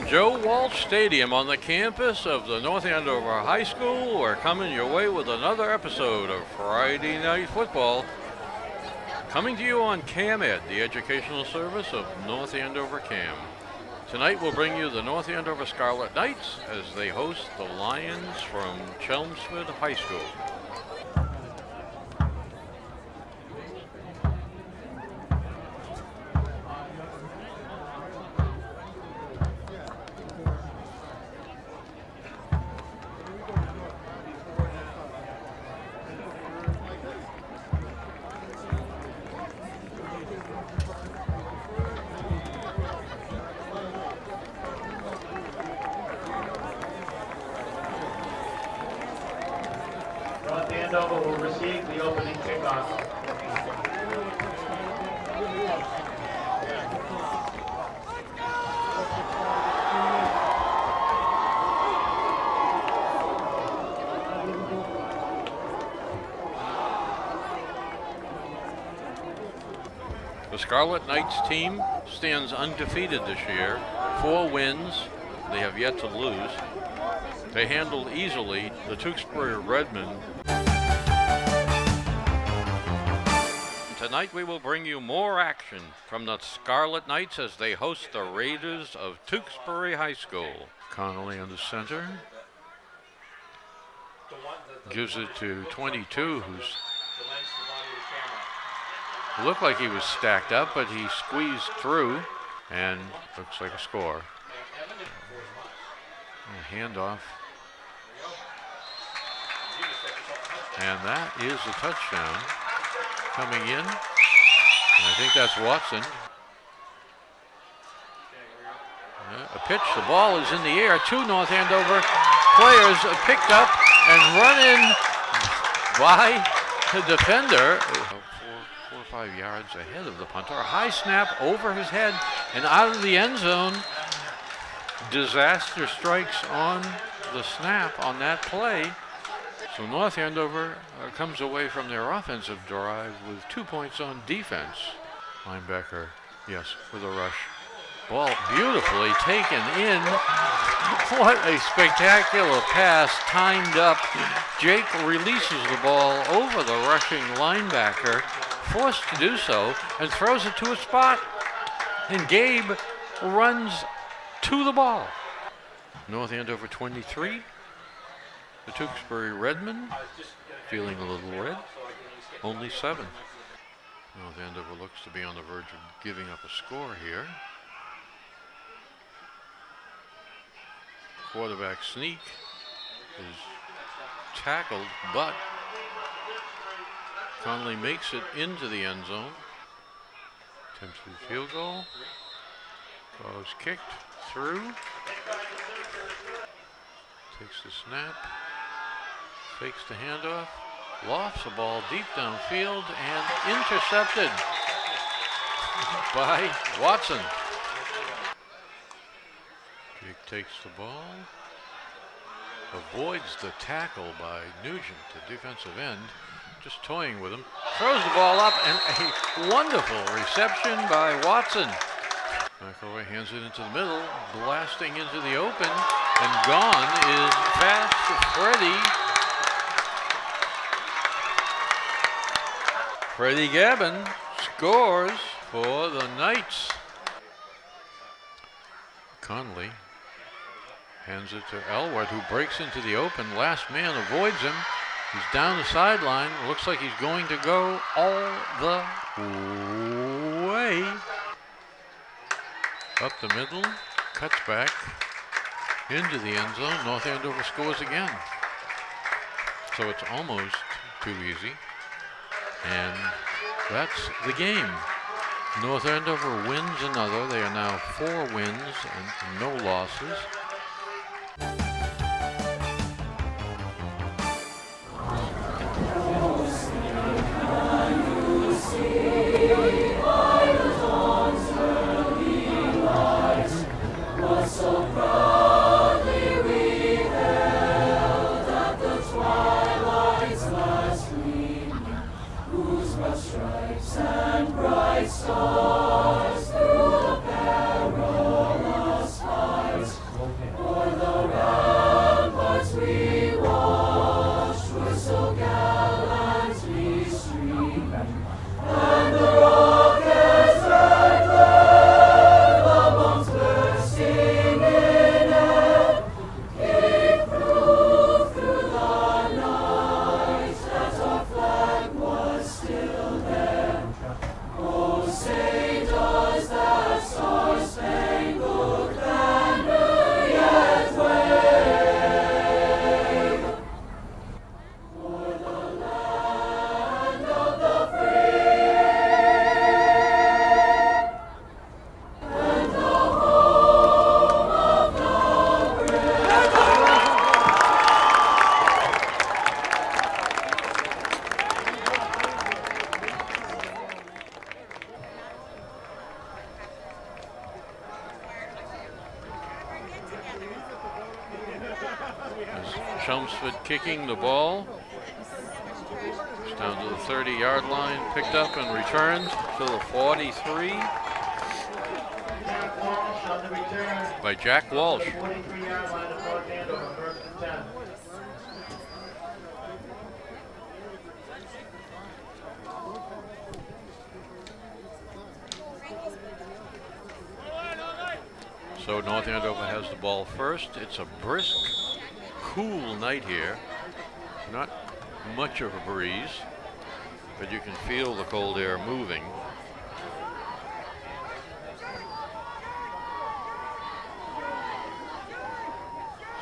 Joe Walsh Stadium on the campus of the North Andover High School. We're coming your way with another episode of Friday Night Football. Coming to you on CAM-Ed, the educational service of North Andover CAM. Tonight we'll bring you the North Andover Scarlet Knights as they host the Lions from Chelmsford High School. North Andover will receive the opening kickoff. The Scarlet Knights team stands undefeated this year, 4 wins, they have yet to lose. They handled easily the Tewksbury Redmen. Tonight we will bring you more action from the Scarlet Knights as they host the Raiders of Tewksbury High School. Connolly in the center. Gives it to 22, who's looked like he was stacked up, but he squeezed through and looks like a score. A handoff. And that is a touchdown coming in. And I think that's Watson. A pitch, the ball is in the air. 2 North Andover players picked up and run in by the defender. 4 or 5 yards ahead of the punter. A high snap over his head and out of the end zone. Disaster strikes on the snap on that play. So North Andover comes away from their offensive drive with 2 points on defense. Linebacker, yes, with a rush. Ball beautifully taken in. What a spectacular pass, timed up. Jake releases the ball over the rushing linebacker, forced to do so, and throws it to a spot. And Gabe runs to the ball. North Andover 23. The Tewksbury Redmen feeling a little red. Only 7. North Andover looks to be on the verge of giving up a score here. Quarterback sneak is tackled, but Conley makes it into the end zone. Attempts the field goal. Ball is kicked through. Takes the snap. Fakes the handoff. Lofts the ball deep downfield and intercepted by Watson. Jake takes the ball. Avoids the tackle by Nugent, the defensive end. Just toying with him. Throws the ball up and a wonderful reception by Watson. McElroy hands it into the middle, blasting into the open, and gone is Fast Freddie. Freddie Gavin scores for the Knights. Conley hands it to Elwood, who breaks into the open. Last man avoids him. He's down the sideline. Looks like he's going to go all the way. Up the middle, cuts back into the end zone. North Andover scores again. So it's almost too easy. And that's the game. North Andover wins another. They are now 4 wins and no losses. Stars through the perilous heights. Chelmsford kicking the ball. It's down to the 30-yard line, picked up and returned to the 43 by Jack Walsh. 43-yard line of North Andover, first and 10. So North Andover has the ball first. It's a brisk, cool night here. Not much of a breeze, but you can feel the cold air moving.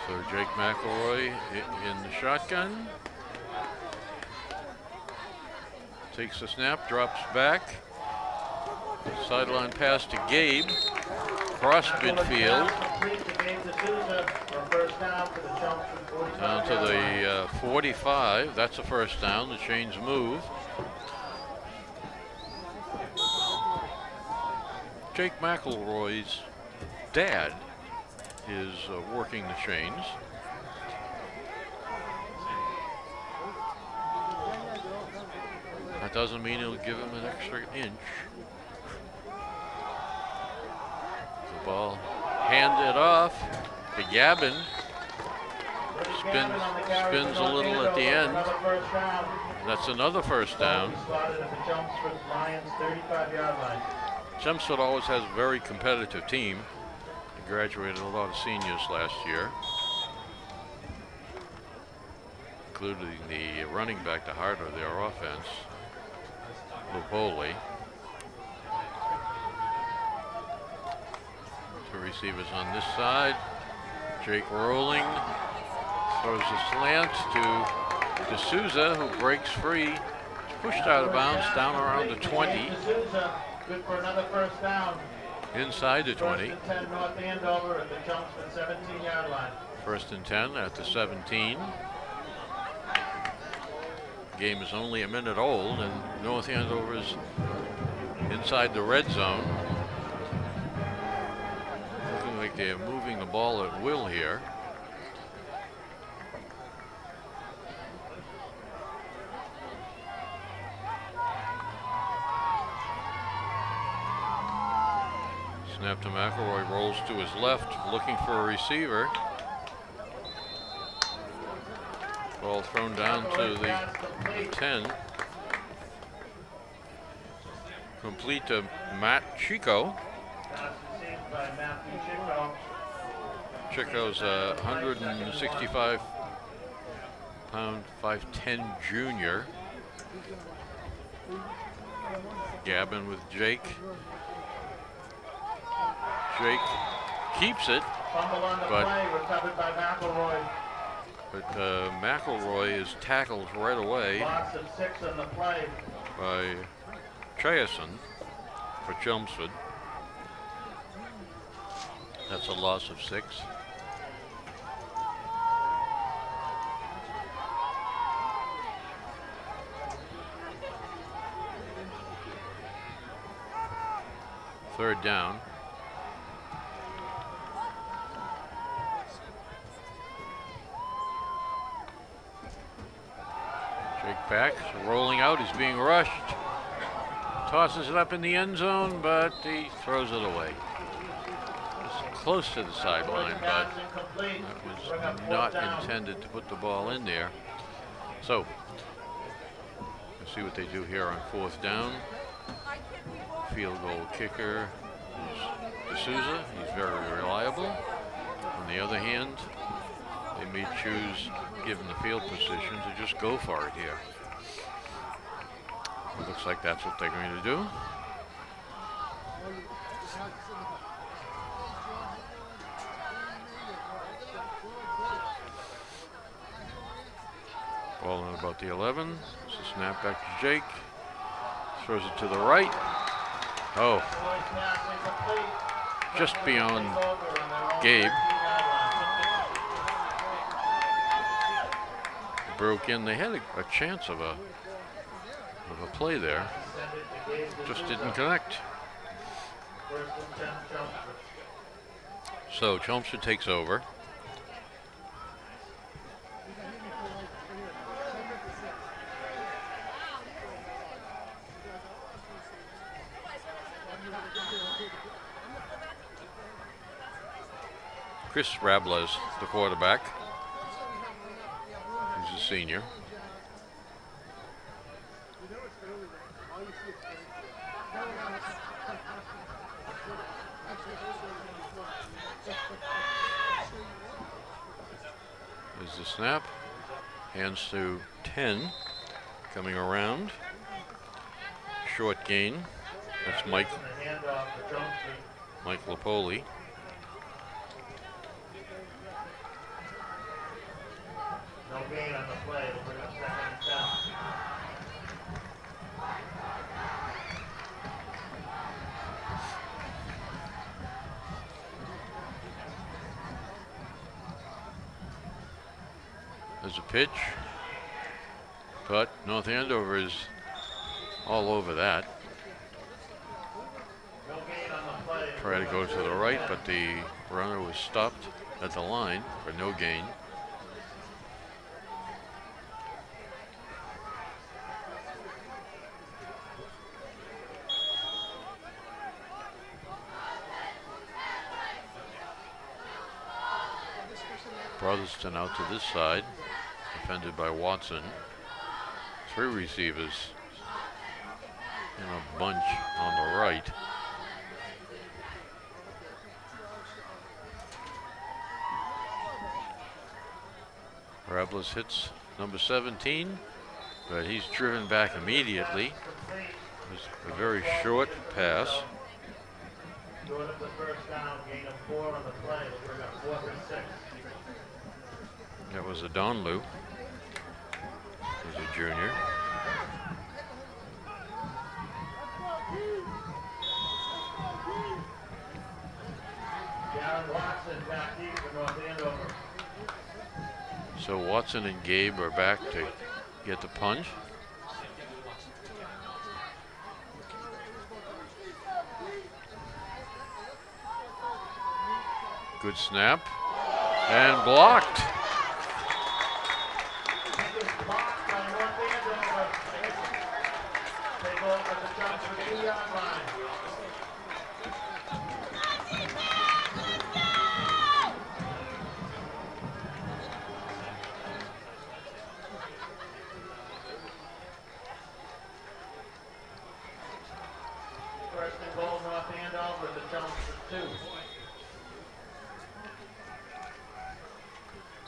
So Jake McElroy in the shotgun. Takes the snap, drops back. Sideline pass to Gabe. Cross midfield. Down to the 45. That's a first down. The chains move. Jake McElroy's dad is working the chains. That doesn't mean he'll give him an extra inch. The ball handed off to Gavin. Spins a little at the end. That's another first down. Chelmsford always has a very competitive team. They graduated a lot of seniors last year, including the running back, the heart of their offense, Lupoli. Two receivers on this side. Jake rolling, throws a slant to D'Souza, who breaks free. It's pushed out of bounds down around the 20. Good for another first down. Inside the 20. First and 10 North Andover at the Chelmsford 17-yard line. First and 10 at the 17. Game is only a minute old, and North Andover's inside the red zone. Looking like they're moving the ball at will here. Snap to McElroy, rolls to his left, looking for a receiver. Ball thrown down to the 10. Complete to Matt Chico. Chico's a 165-pound, 5'10" junior. Gavin with Jake. Jake keeps it, but McElroy is tackled right away by Chiason for Chelmsford. That's a loss of 6. Third down. Jake back, rolling out, he's being rushed. Tosses it up in the end zone, but he throws it away. It's close to the sideline, but that was not intended to put the ball in there. So, let's see what they do here on fourth down. Field goal kicker is D'Souza. He's very reliable. On the other hand, they may choose, given the field position, to just go for it here. It looks like that's what they're going to do. Ball in about the 11. It's a snap back to Jake. Throws it to the right. Oh. Just beyond Gabe. Broke in. They had a chance of a play there. Just didn't connect. So Chelmsford takes over. Chris Rables, the quarterback. He's a senior. There's the snap. Hands to 10. Coming around. Short gain. That's Mike Lapoli. No gain on the play. We'll bring up second and 10. There's a pitch. But North Andover is all over that. No gain on the play. Try to go to the right, but the runner was stopped at the line for no gain. Brotherston out to this side, defended by Watson. 3 receivers in a bunch on the right. Rables hits number 17, but he's driven back immediately. It was a very short pass. Short of the first down, gain of 4 on the play. We'll bring up 4th and 6. That was a Donlu. He's a junior. Watson back deep for North Andover. So Watson and Gabe are back to get the punch. Good snap. And blocked. Blocked by North Andover. They go up at the Chelmsford 2-yard line. First and goal, North Andover at the Chelmsford 2.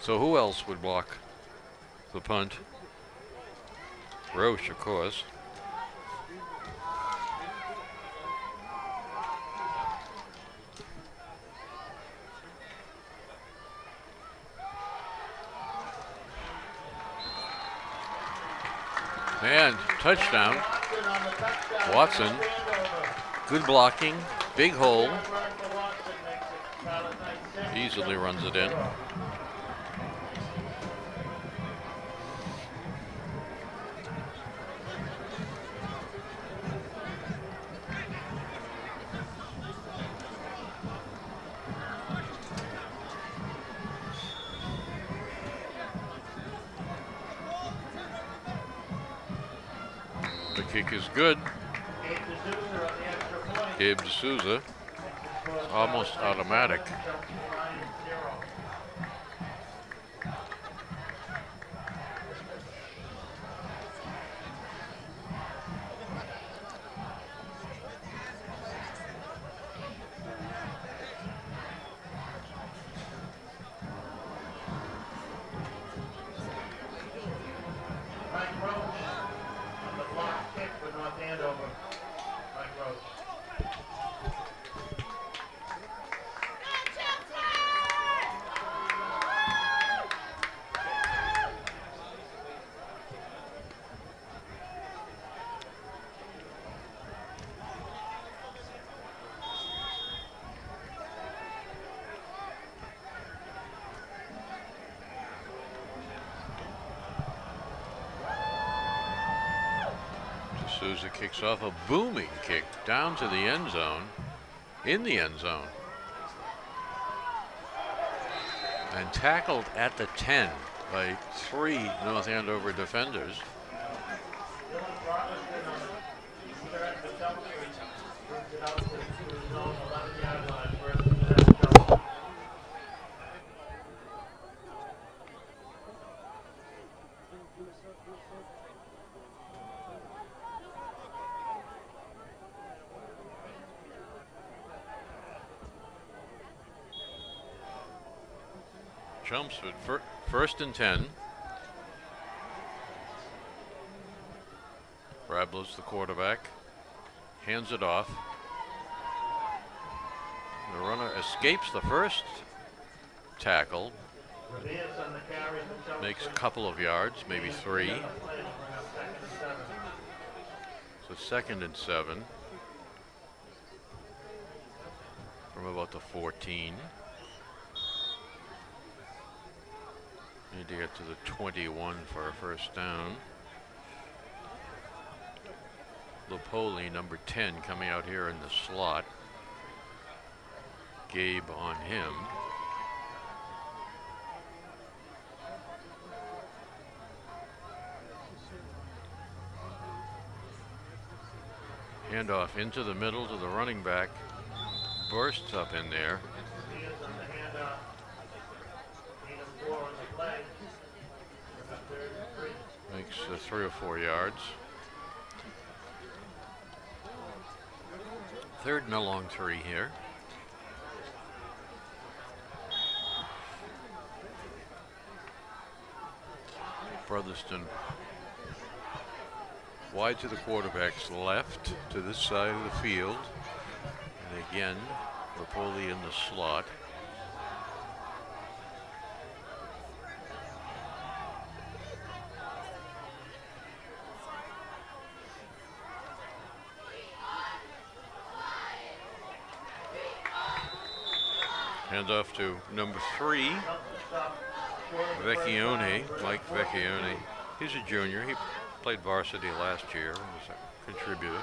So who else would block the punt? Roche, of course. And touchdown. Watson. Good blocking. Big hole. Easily runs it in. The kick is good. Gabe D'Souza. It's almost automatic. D'Souza kicks off a booming kick down to the end zone, in the end zone. And tackled at the 10 by 3 North Andover defenders. Chelmsford, first and 10. Brablos, the quarterback, hands it off. The runner escapes the first tackle, makes a couple of yards, maybe 3. So 2nd and 7 from about the 14. Need to get to the 21 for a first down. Lopoli, number 10, coming out here in the slot. Gabe on him. Handoff into the middle to the running back. Bursts up in there. Makes 3 or 4 yards. 3rd and a long 3 here. Brotherston wide to the quarterback's left to this side of the field. And again, Lopoli in the slot. Hands off to number 3, Vecchione, Mike Vecchione. He's a junior. He played varsity last year and was a contributor.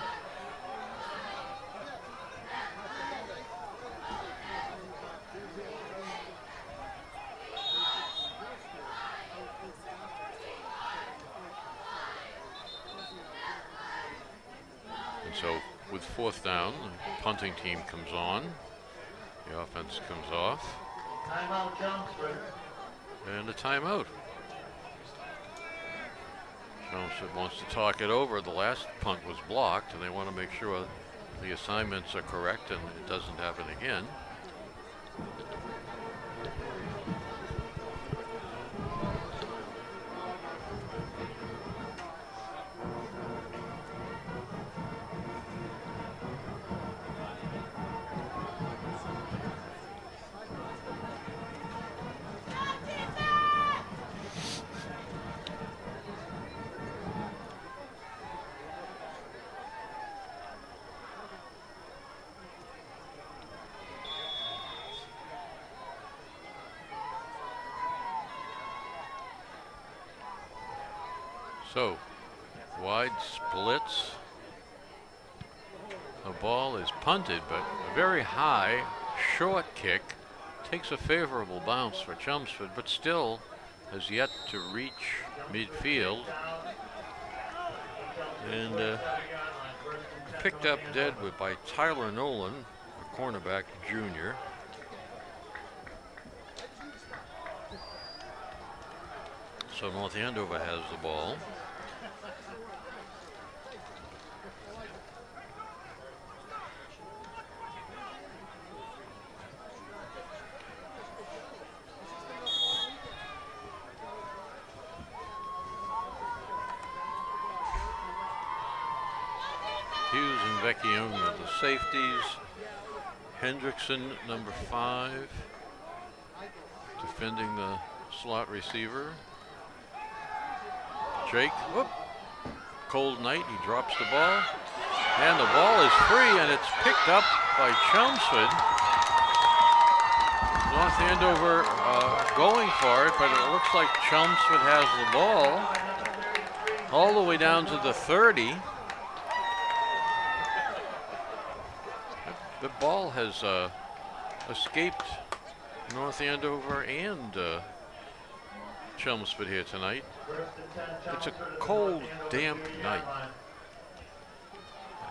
And so with 4th down, the punting team comes on. The offense comes off. Timeout, Chelmsford. And a timeout. Chelmsford wants to talk it over. The last punt was blocked, and they want to make sure the assignments are correct and it doesn't happen again. So, wide splits. The ball is punted, but a very high, short kick takes a favorable bounce for Chelmsford, but still has yet to reach midfield. And picked up dead by Tyler Nolan, a cornerback junior. So North Andover has the ball. Hughes and Vecchione are the safeties. Hendrickson, number 5, defending the slot receiver. Jake, whoop, cold night, he drops the ball. And the ball is free, and it's picked up by Chelmsford. North Andover going for it, but it looks like Chelmsford has the ball all the way down to the 30. The ball has escaped North Andover and Chelmsford here tonight. It's a cold, damp night.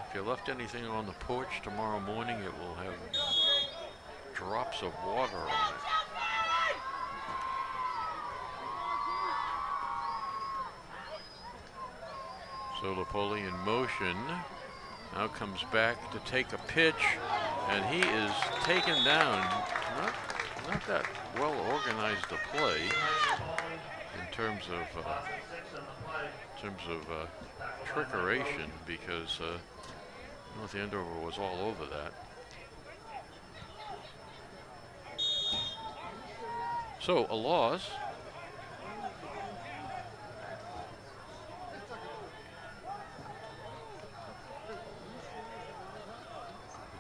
If you left anything on the porch tomorrow morning, it will have drops of water on it. So Lopoli in motion. Now comes back to take a pitch, and he is taken down. not that well organized a play in terms of trickeration, because North Andover was all over that. So a loss.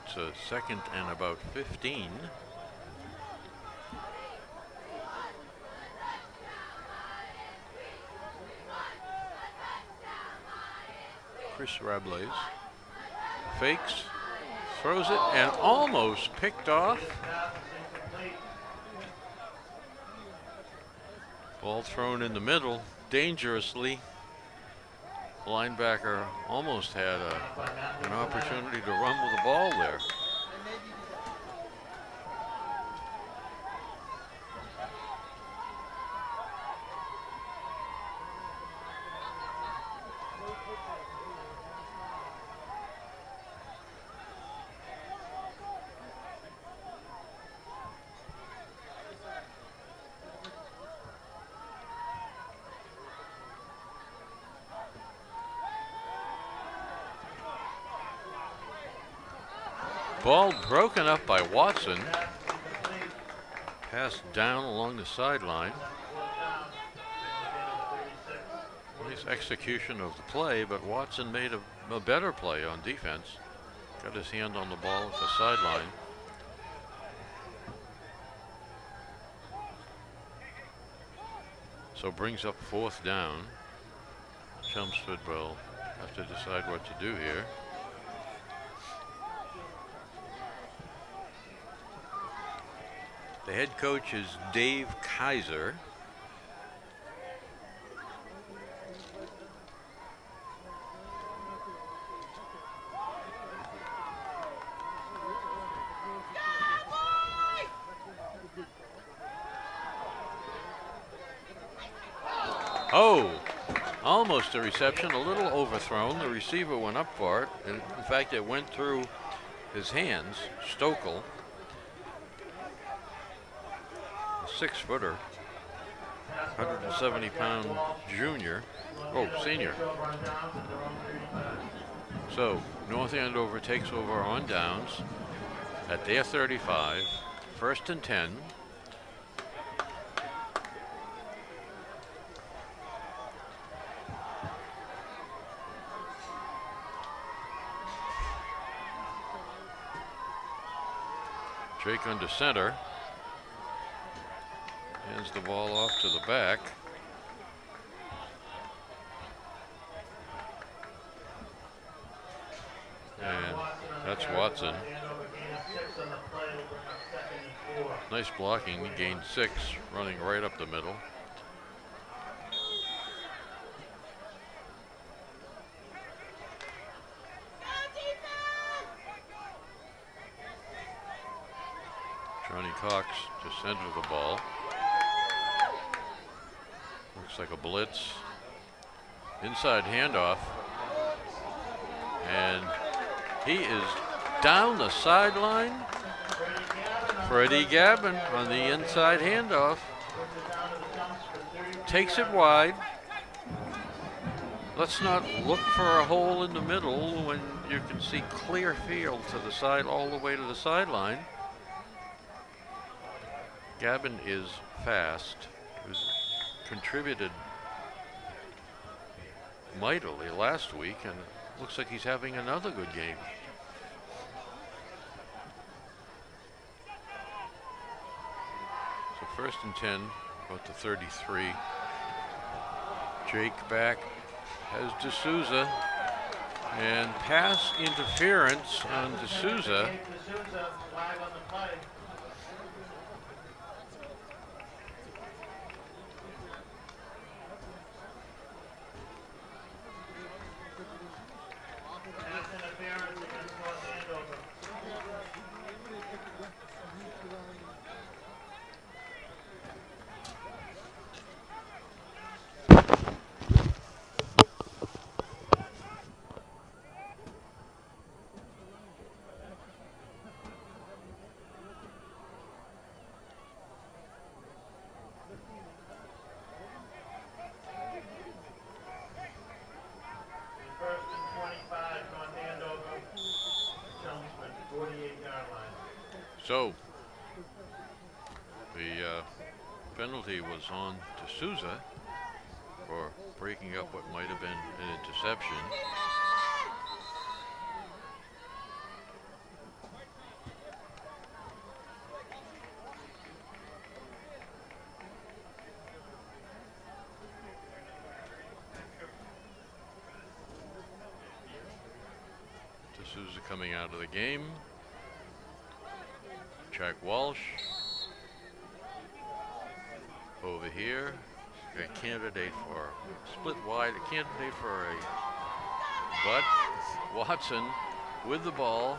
It's a second and about 15. Chris Rablaise fakes, throws it, and almost picked off. Ball thrown in the middle, dangerously. Linebacker almost had an opportunity to run with the ball there. Ball broken up by Watson. Passed down along the sideline. Nice execution of the play, but Watson made a better play on defense. Got his hand on the ball at the sideline. So brings up fourth down. Chelmsford will have to decide what to do here. The head coach is Dave Kaiser. Oh, almost a reception, a little overthrown. The receiver went up for it. And in fact, it went through his hands. Stokel, a 6-footer, 170-pound junior. Oh, senior. So North Andover takes over on downs at their 35, 1st and 10. Drake under center. Hands the ball off to the back. And that's Watson. Nice blocking. He gained 6, running right up the middle. Johnny Cox to center the ball. Looks like a blitz. Inside handoff. And he is down the sideline. Freddie Gavin on the inside handoff. Takes it wide. Let's not look for a hole in the middle when you can see clear field to the side, all the way to the sideline. Gavin is fast. He contributed mightily last week, and it looks like he's having another good game. So 1st and 10, about the 33. Jake back, has D'Souza, and pass interference on D'Souza. So the penalty was on D'Souza for breaking up what might have been an interception. D'Souza coming out of the game. Jack Walsh over here, a candidate for split wide, a candidate for a, but Watson with the ball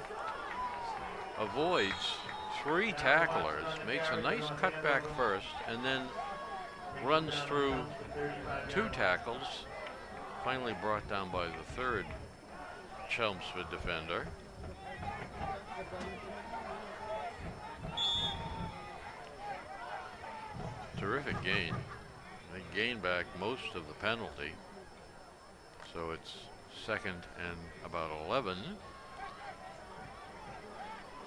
avoids 3 tacklers, makes a nice cutback first, and then runs through 2 tackles, finally brought down by the 3rd Chelmsford defender. Terrific gain. They gain back most of the penalty. So it's 2nd and about 11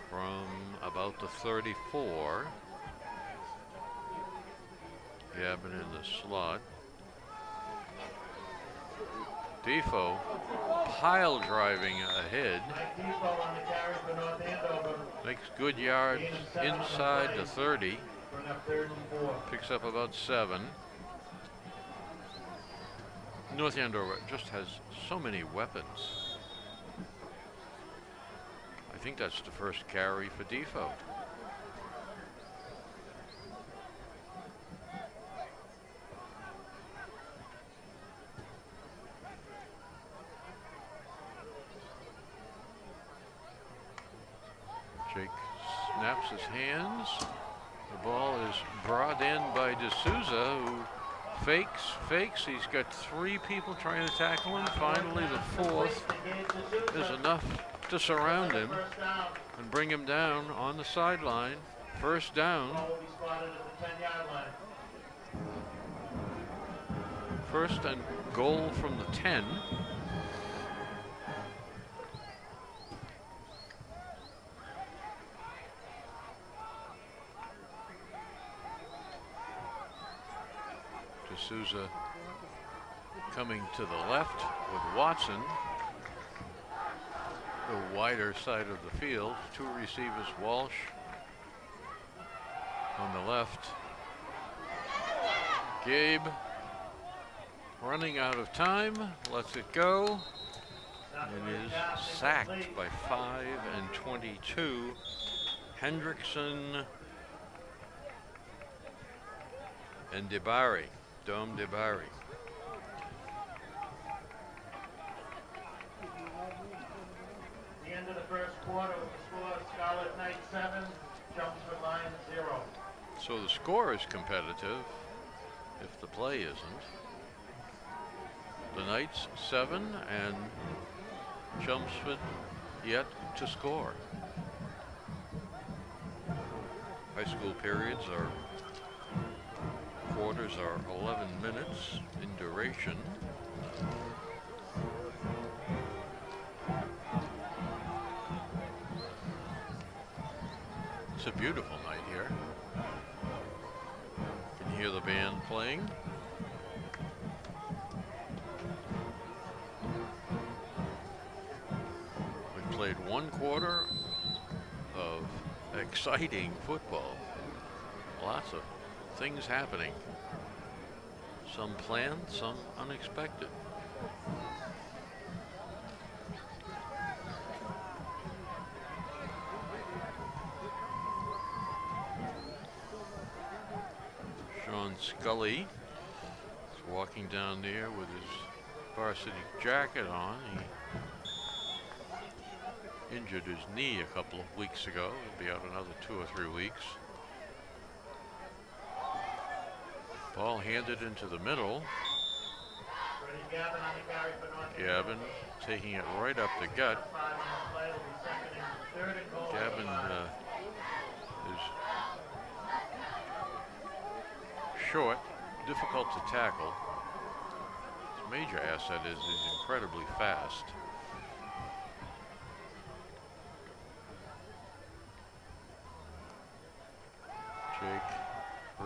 from about the 34. Gavin in the slot. Defoe pile driving ahead. Makes good yards inside the 30. Picks up about 7. North Andover just has so many weapons. I think that's the first carry for Defoe. Jake snaps his hands. The ball is brought in by D'Souza, who fakes. He's got 3 people trying to tackle him. Finally, the 4th is enough to surround him and bring him down on the sideline. First down. First and goal from the 10. D'Souza coming to the left with Watson. The wider side of the field. 2 receivers, Walsh on the left. Gabe running out of time, lets it go, and is sacked by 5 and 22. Hendrickson and Dom DeBarry. The end of the first quarter with the score Scarlet Knights 7, Chelmsford Lions 0. So the score is competitive if the play isn't. The Knights 7 and Chelmsford yet to score. High school periods are quarters are 11 minutes in duration. It's a beautiful night here. You can hear the band playing. We played 1 quarter of exciting football. Lots of things happening. Some planned, some unexpected. Sean Scully is walking down there with his varsity jacket on. He injured his knee a couple of weeks ago. He'll be out another 2 or 3 weeks. Ball handed into the middle. Gavin taking it right up the gut. Gavin is short, difficult to tackle. His major asset is he's incredibly fast.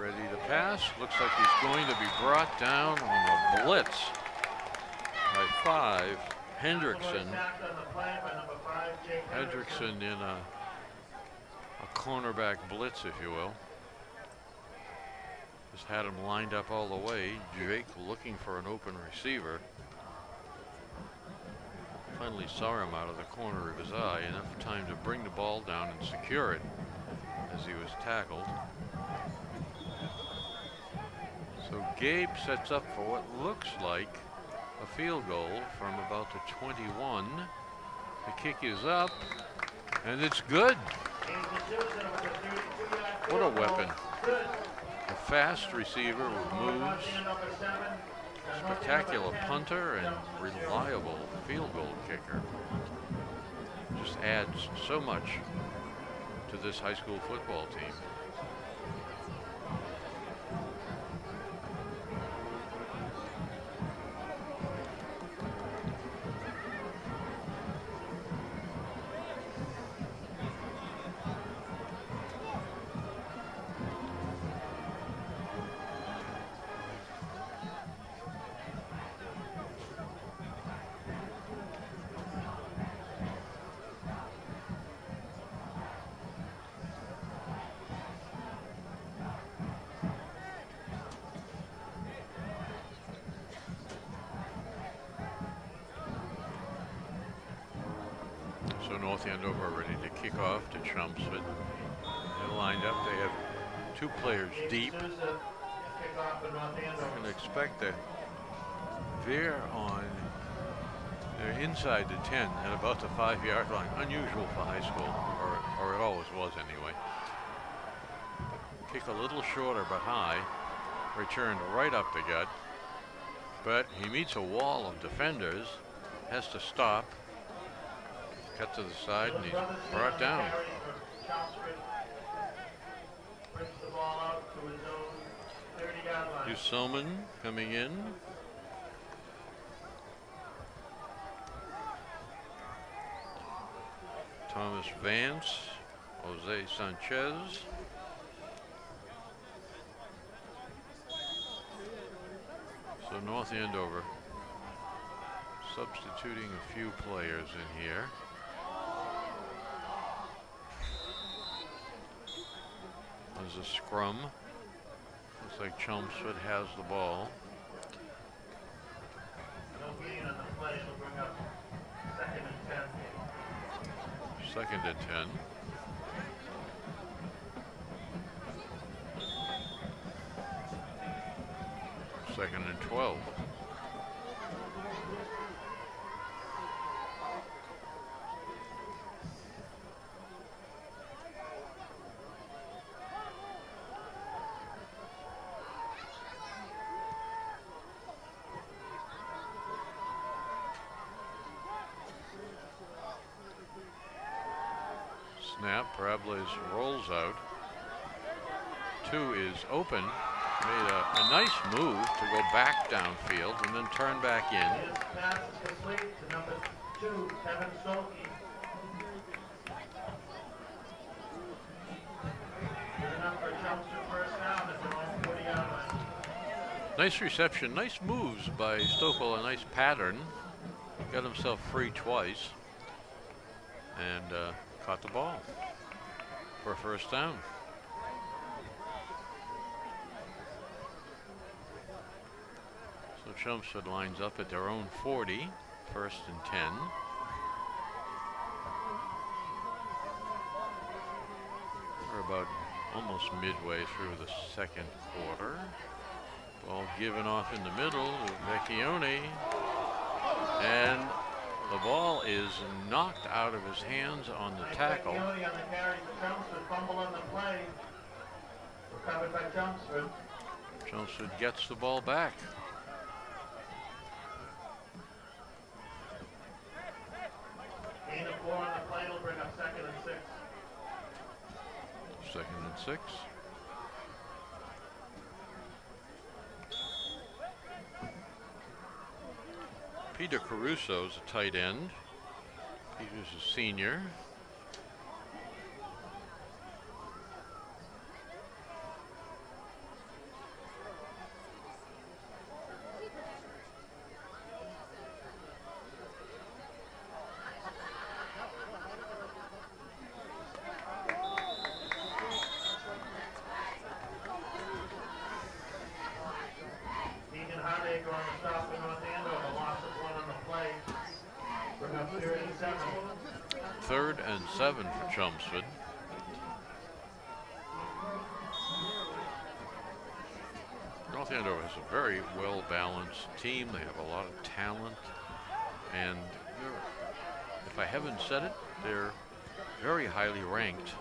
ready to pass. Looks like he's going to be brought down on a blitz by 5. Hendrickson. Hendrickson in a cornerback blitz, if you will. Just had him lined up all the way. Jake looking for an open receiver. Finally saw him out of the corner of his eye. Enough time to bring the ball down and secure it as he was tackled. So Gabe sets up for what looks like a field goal from about the 21. The kick is up, and it's good. What a weapon. A fast receiver with moves, spectacular punter, and reliable field goal kicker. Just adds so much to this high school football team. So North Andover ready to kick off to Chelmsford. They're lined up. They have 2 players deep. You can expect to veer on. They're inside the 10 at about the 5-yard line. Unusual for high school, or it always was anyway. Kick a little shorter but high. Returned right up the gut. But he meets a wall of defenders. Has to stop. Cut to the side, and he's brought down. Usoman coming in. Thomas Vance, Jose Sanchez. So North Andover substituting a few players in here. There's a scrum. Looks like Chelmsford has the ball. Second and 10. Second and 12. Snap, Parables rolls out. 2 is open. Made a nice move to go back downfield and then turn back in. His pass is complete to number 2, Kevin Stokey. Good enough for Chelmsford first down at their own 40-yard line. Nice reception, nice moves by Stokel, a nice pattern. Got himself free twice and caught the ball for a first down. So Chelmsford lines up at their own 40, first and 10. We're about almost midway through the second quarter. Ball given off in the middle with Vecchione, and the ball is knocked out of his hands on the tackle. Vecchione on the carry for Chelmsford, fumble on the play. Recovered by Chelmsford. Chelmsford gets the ball back. Gain of 4 on the play will bring up second and 6. Second and 6. Peter Caruso's a tight end. Peter's a senior. 3rd and 7 for Chelmsford. North Andover has a very well-balanced team. They have a lot of talent, and if I haven't said it, they're very highly ranked.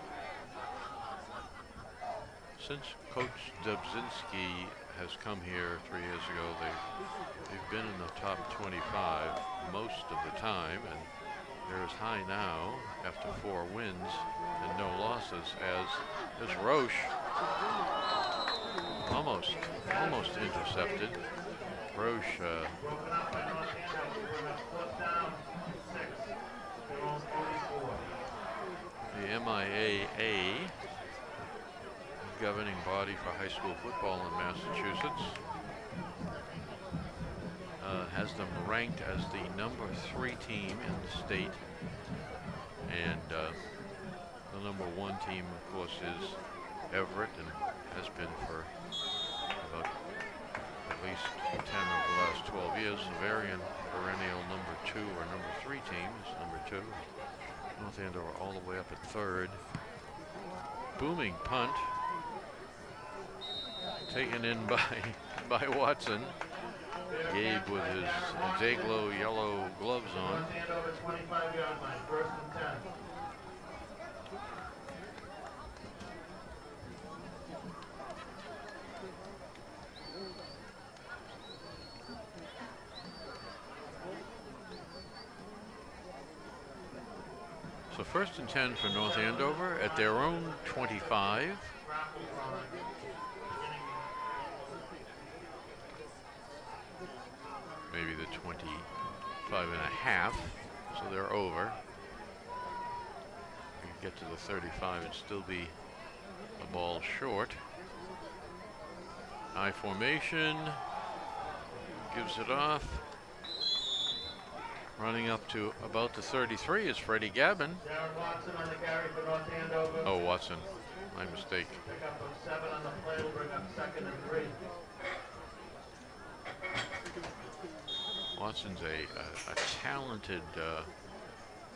Since Coach Dubzinski has come here 3 years ago, they've been in the top 25 most of the time, and they're as high now after 4 wins and no losses as Roche. Almost intercepted. Roche the MIAA, governing body for high school football in Massachusetts, has them ranked as the number 3 team in the state, and the number 1 team, of course, is Everett, and has been for about at least 10 of the last 12 years. The perennial number 2 or number 3 team is number 2. North Andover all the way up at 3rd. Booming punt, taken in by Watson. Gabe with his Zaglo yellow gloves on. North Andover 25-yard line, 1st and 10. So 1st and 10 for North Andover at their own 25. Maybe the 25 and a half, so they're over. You get to the 35 and still be a ball short. I formation, gives it off. Running up to about the 33 is Freddie Gavin. Darren Watson on the carry for North Andover. Oh, Watson, my mistake. Pick up a 7 on the play, will bring up 2nd and 3. Watson's a talented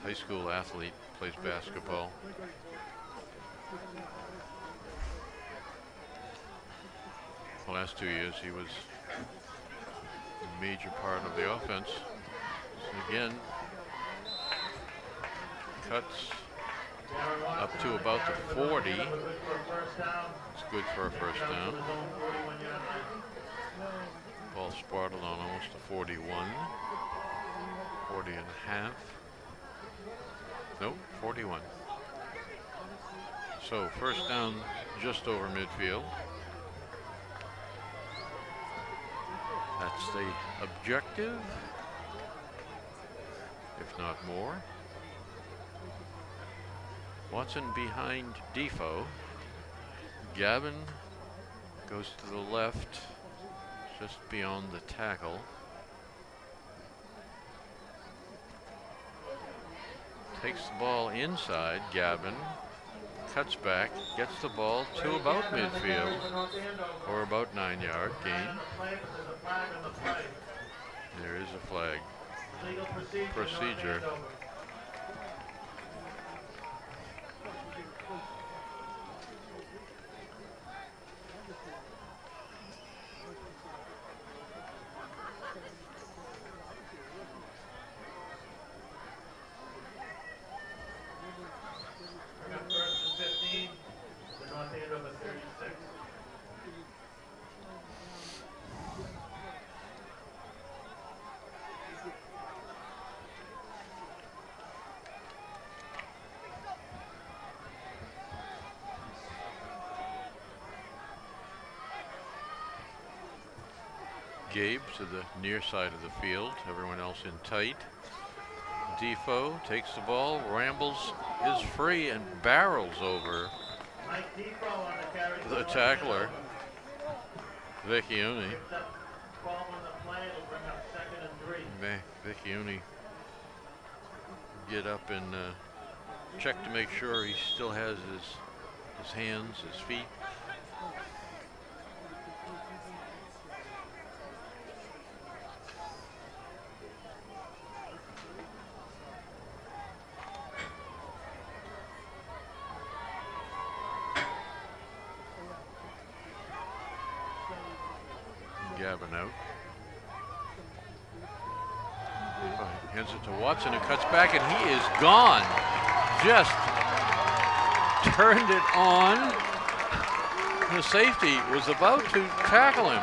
high school athlete, plays basketball. The last 2 years he was a major part of the offense. So again, cuts up to about the 40. It's good for a first down. Ball spotted on almost the 41. 40 and a half. Nope, 41. So first down just over midfield. That's the objective, if not more. Watson behind Defoe. Gavin goes to the left, just beyond the tackle. Takes the ball inside, Gavin. Cuts back, gets the ball to about midfield, or about 9-yard gain. There is a flag. Procedure. Gabe to the near side of the field, everyone else in tight. Defoe takes the ball, rambles, is free, and barrels over the tackler, Vecchione. Vecchione get up and check to make sure he still has his hands, his feet. Gavin out. Hands it to Watson, who cuts back, and he is gone. Just turned it on. The safety was about to tackle him,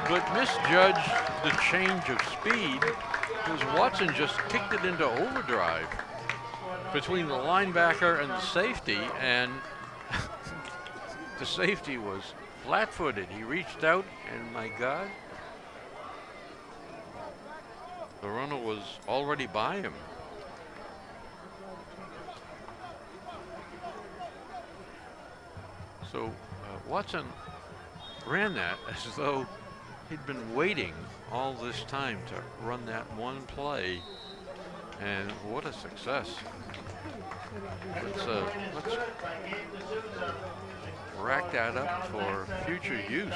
but misjudged the change of speed because Watson just kicked it into overdrive between the linebacker and the safety, and the safety was flat-footed. He reached out, and my God, the runner was already by him. So Watson ran that as though he'd been waiting all this time to run that one play, and what a success. Let's rack that up for future use.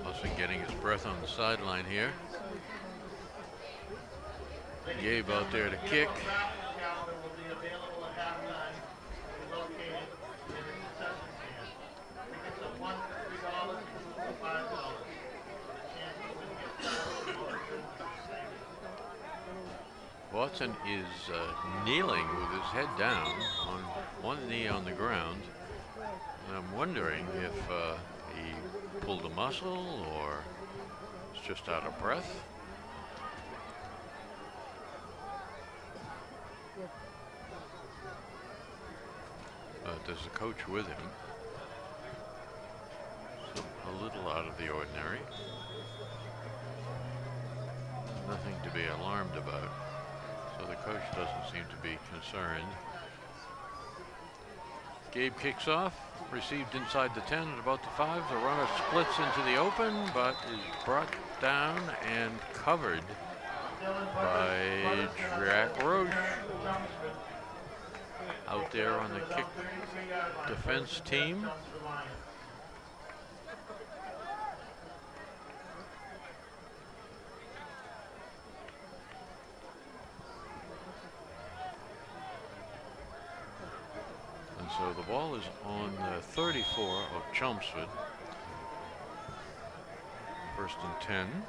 Also getting his breath on the sideline here. Gabe out there to kick. Watson is kneeling with his head down on one knee on the ground. And I'm wondering if he pulled a muscle or is just out of breath. There's a coach with him. So a little out of the ordinary. Nothing to be alarmed about. So the coach doesn't seem to be concerned. Gabe kicks off, received inside the 10 at about the 5. The runner splits into the open, but is brought down and covered by Jack Roche. Out there on the kick defense team. And so the ball is on the 34 of Chelmsford. First and 10.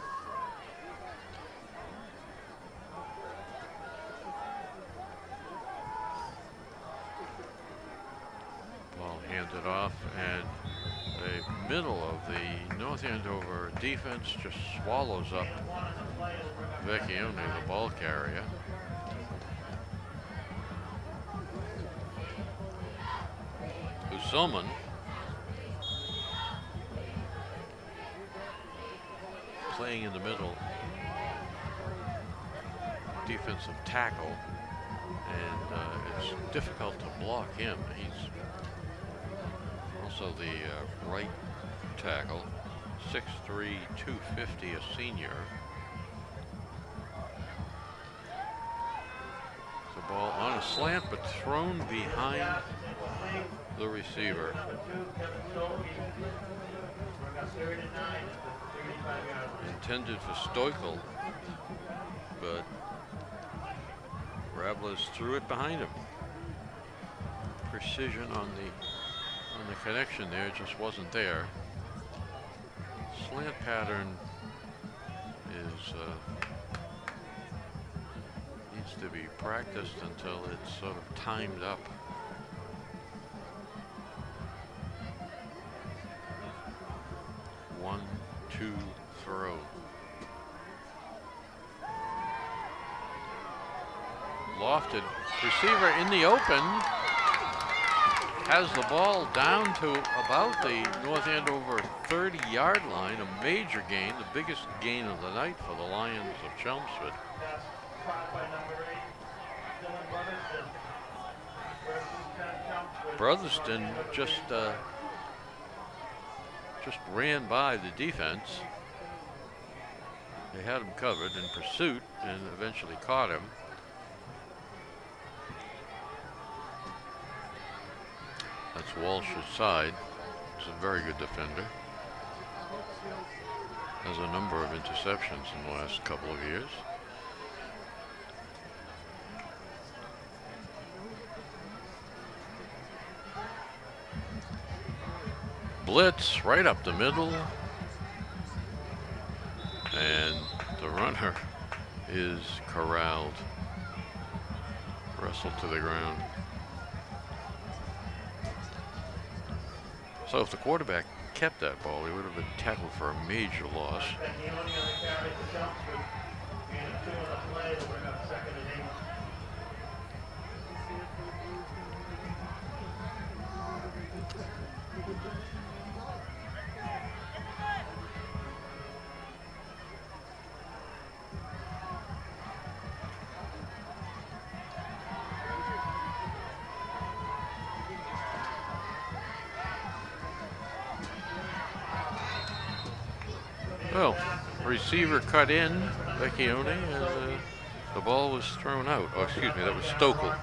Handed off, and the middle of the North Andover defense just swallows up Vecchione, the ball carrier. Usoman playing in the middle, defensive tackle, and it's difficult to block him. He's also the right tackle, 6'3", 250, a senior. The ball on a slant, but thrown behind the receiver. Intended for Stoichel, but Rablas threw it behind him. Precision on the connection there just wasn't there. Slant pattern is needs to be practiced until it's sort of timed up. One, two, throw. Lofted receiver in the open. Has the ball down to about the North Andover 30-yard line, a major gain, the biggest gain of the night for the Lions of Chelmsford. Brotherston just ran by the defense. They had him covered in pursuit and eventually caught him. That's Walsh's side. He's a very good defender. Has a number of interceptions in the last couple of years. blitz right up the middle. And the runner is corralled, wrestled to the ground. So if the quarterback kept that ball, he would have been tackled for a major loss. Vecchione on the carry to Chelmsford. Gain of 2 on the play to bring up 2nd and 8. Well, receiver cut in, Vecchione, and the ball was thrown out. Oh, excuse me, that was Stokel.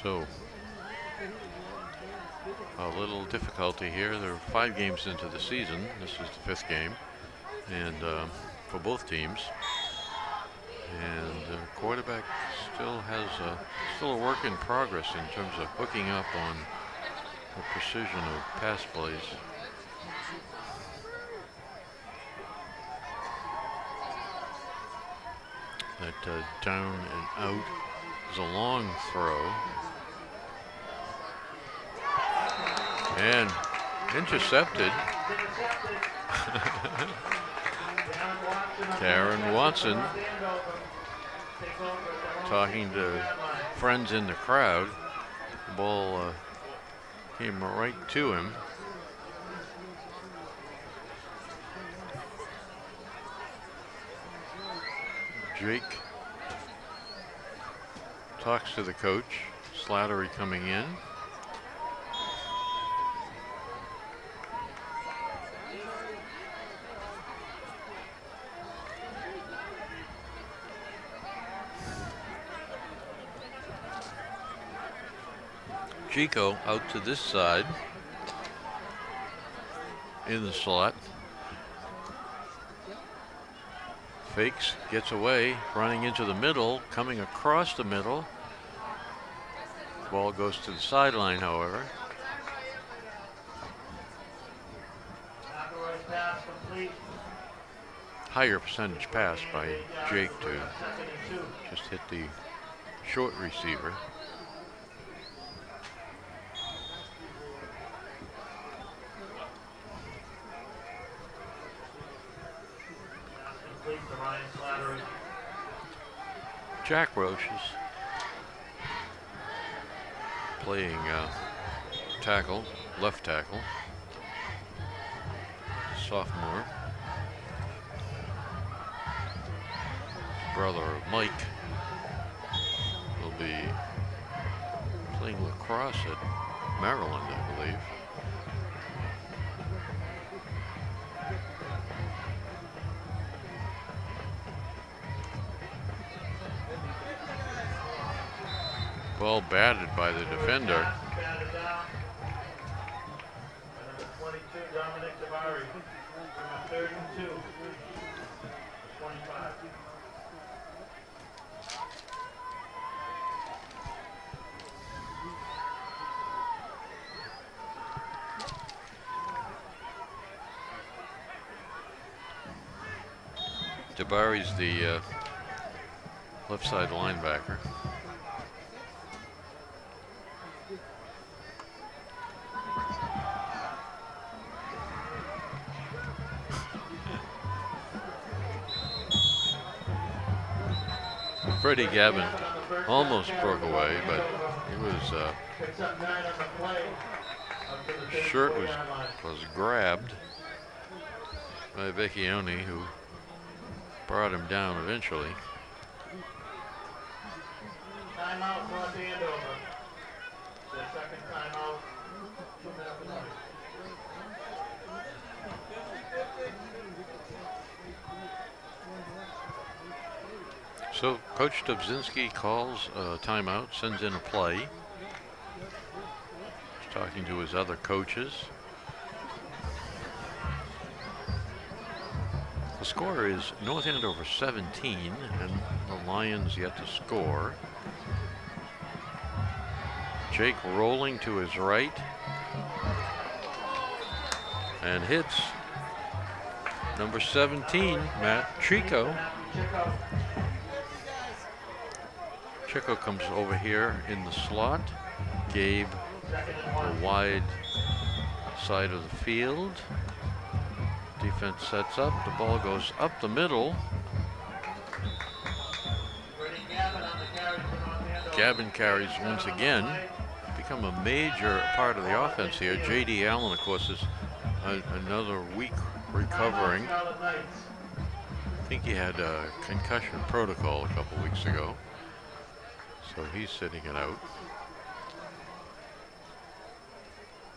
So, a little difficulty here. There are 5 games into the season. This is the 5th game, and for both teams. And the quarterback still has still a work in progress in terms of hooking up on the precision of pass plays. That down and out is a long throw. And intercepted. Darren Watson talking to friends in the crowd. The ball came right to him. Jake talks to the coach. Slattery coming in. Chico out to this side in the slot. Fakes, gets away, running into the middle, coming across the middle. Ball goes to the sideline, however. Higher percentage pass by Jake to just hit the short receiver. Jack Roach is playing tackle, left tackle, sophomore. Brother of Mike will be playing lacrosse at Maryland, I believe. Ball batted by the defender. Batted down. And number 22, Dominic Tabari. 3rd and 2. 25. Tabari's the left side linebacker. Freddie Gavin almost broke away, but it was shirt was grabbed by Vecchione, who brought him down eventually. Timeout, North Andover. The second timeout. 2 minutes left. So Coach Dobzinski calls a timeout, sends in a play. He's talking to his other coaches. The score is North Andover 17 and the Lions yet to score. Jake rolling to his right and hits number 17, Matt Chico. Chico comes over here in the slot. Gabe, the wide side of the field. Defense sets up. The ball goes up the middle. Gavin carries once again. Become a major part of the offense here. J.D. Allen, of course, is another week recovering. I think he had a concussion protocol a couple weeks ago. So he's sitting it out.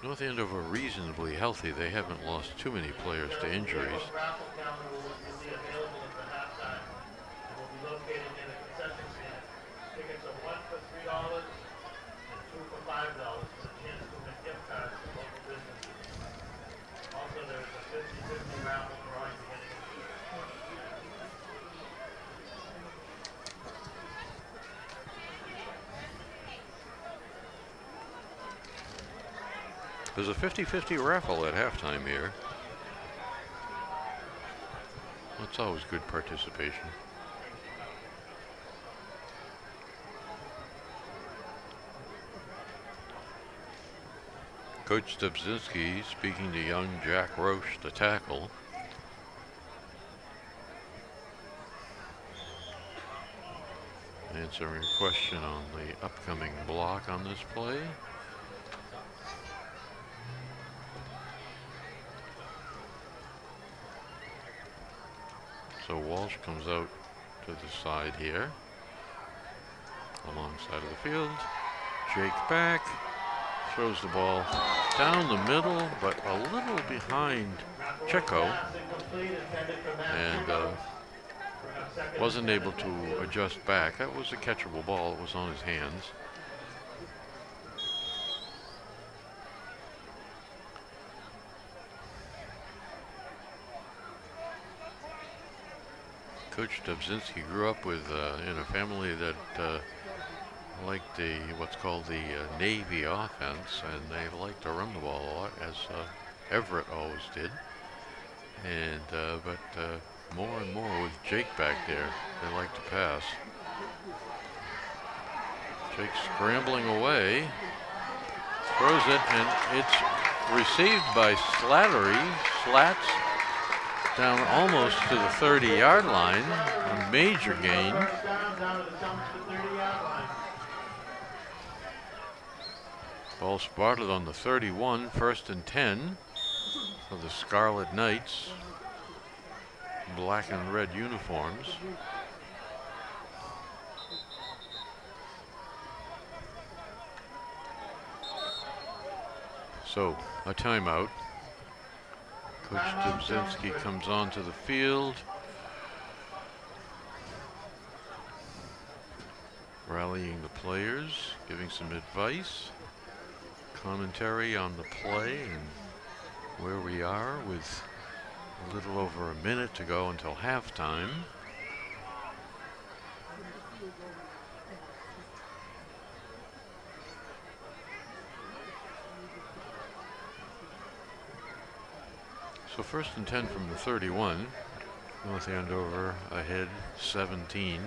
North Andover reasonably healthy. They haven't lost too many players to injuries. There's a 50-50 raffle at halftime here. That's always good participation. Coach Stebzinski speaking to young Jack Roche, the tackle. Answering a question on the upcoming block on this play. So Walsh comes out to the side here, alongside of the field. Jake back, throws the ball down the middle, but a little behind Chico, and wasn't able to adjust back. That was a catchable ball. It was on his hands. Coach Dubzinski grew up with in a family that liked what's called the Navy offense, and they like to run the ball a lot, as Everett always did. And but more and more with Jake back there, they like to pass. Jake scrambling away, throws it, and it's received by Slattery. Slats down almost to the 30-yard line, a major gain. Ball spotted on the 31, 1st and 10 for the Scarlet Knights. Black and red uniforms. So, a timeout. Coach Dubzinski comes onto the field, rallying the players, giving some advice, commentary on the play and where we are with a little over a minute to go until halftime. So 1st and 10 from the 31. North Andover ahead 17-0.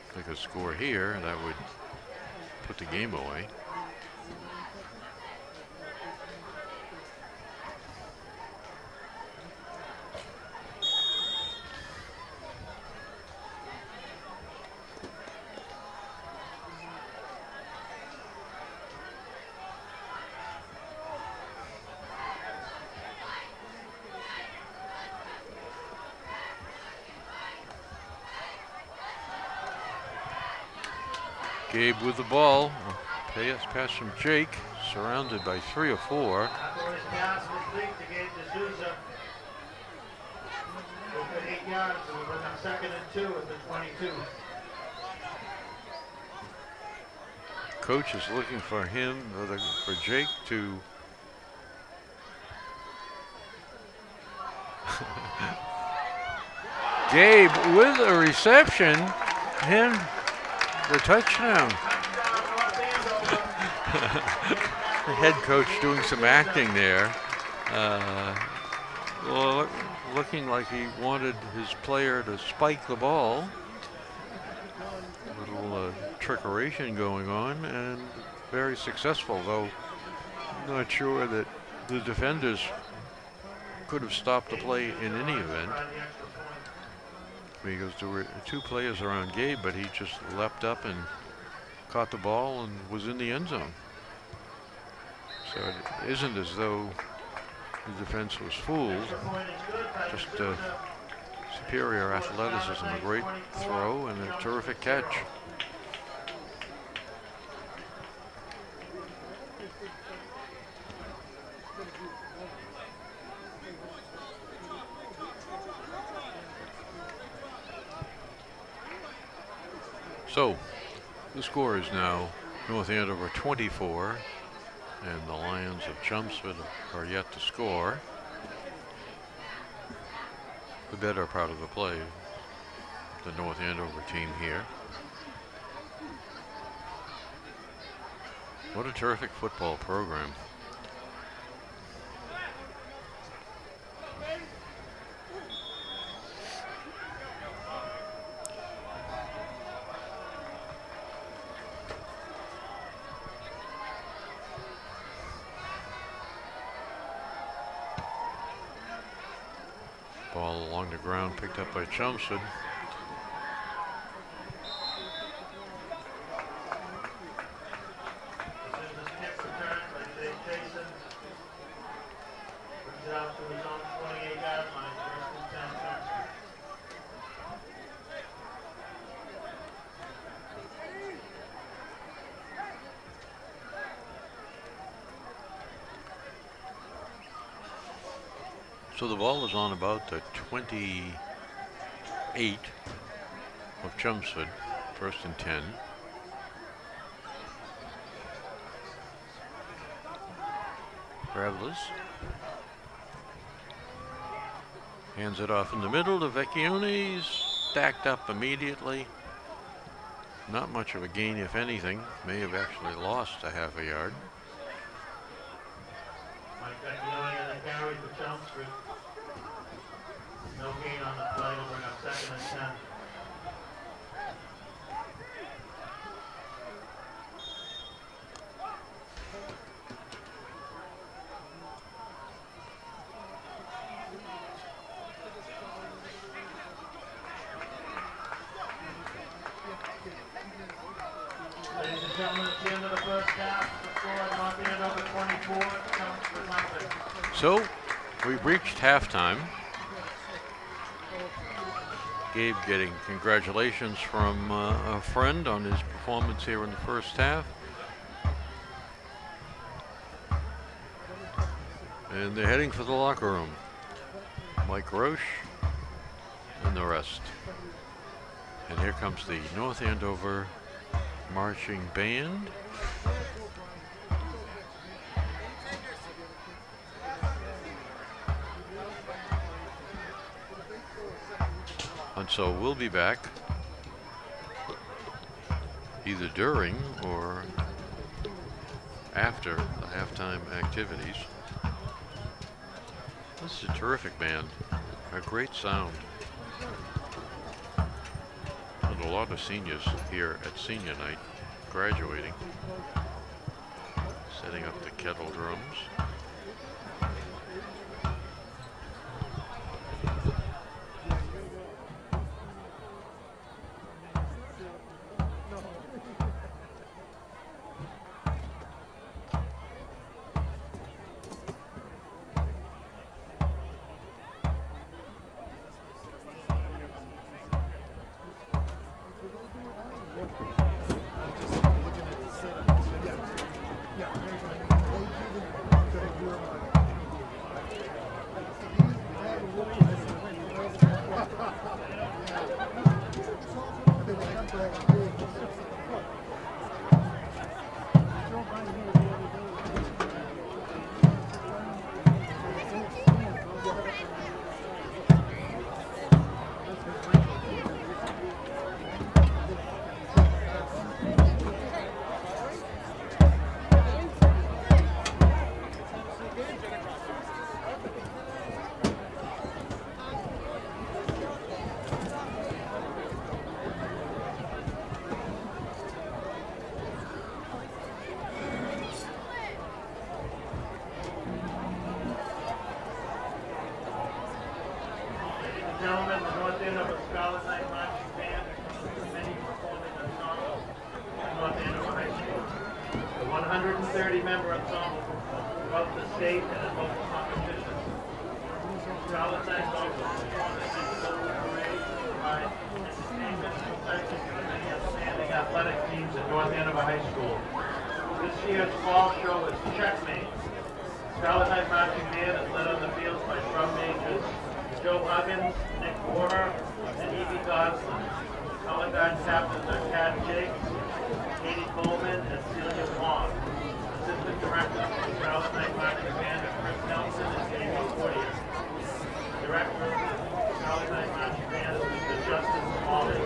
If they could score here, that would put the game away. Gabe with the ball. Pass from Jake, surrounded by 3 or 4. Coach is looking for him, for Jake to Gabe with a reception and the touchdown. The head coach doing some acting there. Well, looking like he wanted his player to spike the ball. A little trickeration going on, and very successful, though I'm not sure that the defenders could have stopped the play in any event, because there were two players around Gabe, but he just leapt up and caught the ball and was in the end zone. So it isn't as though the defense was fooled, just superior athleticism, a great throw and a terrific catch. So the score is now North Andover 24, and the Lions of Chelmsford are yet to score. The better part of the play, the North Andover team here. What a terrific football program. Ball along the ground, picked up by Chelmsford. So the ball is on about the 28 of Chelmsford, 1st and 10. Travelers hands it off in the middle to Vecchione, stacked up immediately. Not much of a gain, if anything. May have actually lost a half a yard. Carry for Chelmsford. No gain on the play. Will bring up 2nd and 10. Ladies and gentlemen, at the end of the first half, the score is North Andover 24, Chelmsford nothing. So we've reached halftime. Gabe getting congratulations from a friend on his performance here in the first half. And they're heading for the locker room. Mike Roche and the rest. And here comes the North Andover marching band. And so we'll be back either during or after the halftime activities. This is a terrific band, a great sound. And a lot of seniors here at senior night graduating, setting up the kettle drums. 30-member ensemble from both the state and in local competitions. Scarlet Knights also performed in the local parade to provide entertainment and protection to the many outstanding athletic teams at North Andover High School. This year's fall show is Checkmate. Scarlet Knight Marching Band is led on the field by drum majors Joe Huggins, Nick Warner, and Evie Gosselin. Color guard captains are Kat Jakes, Katie Coleman, and Celia Wong. Assistant directors of the Scarlet Knight Marching Band are Chris Nelson and Jamie Portier. Director of the Scarlet Knight Marching Band is Mr. Justin Smalley.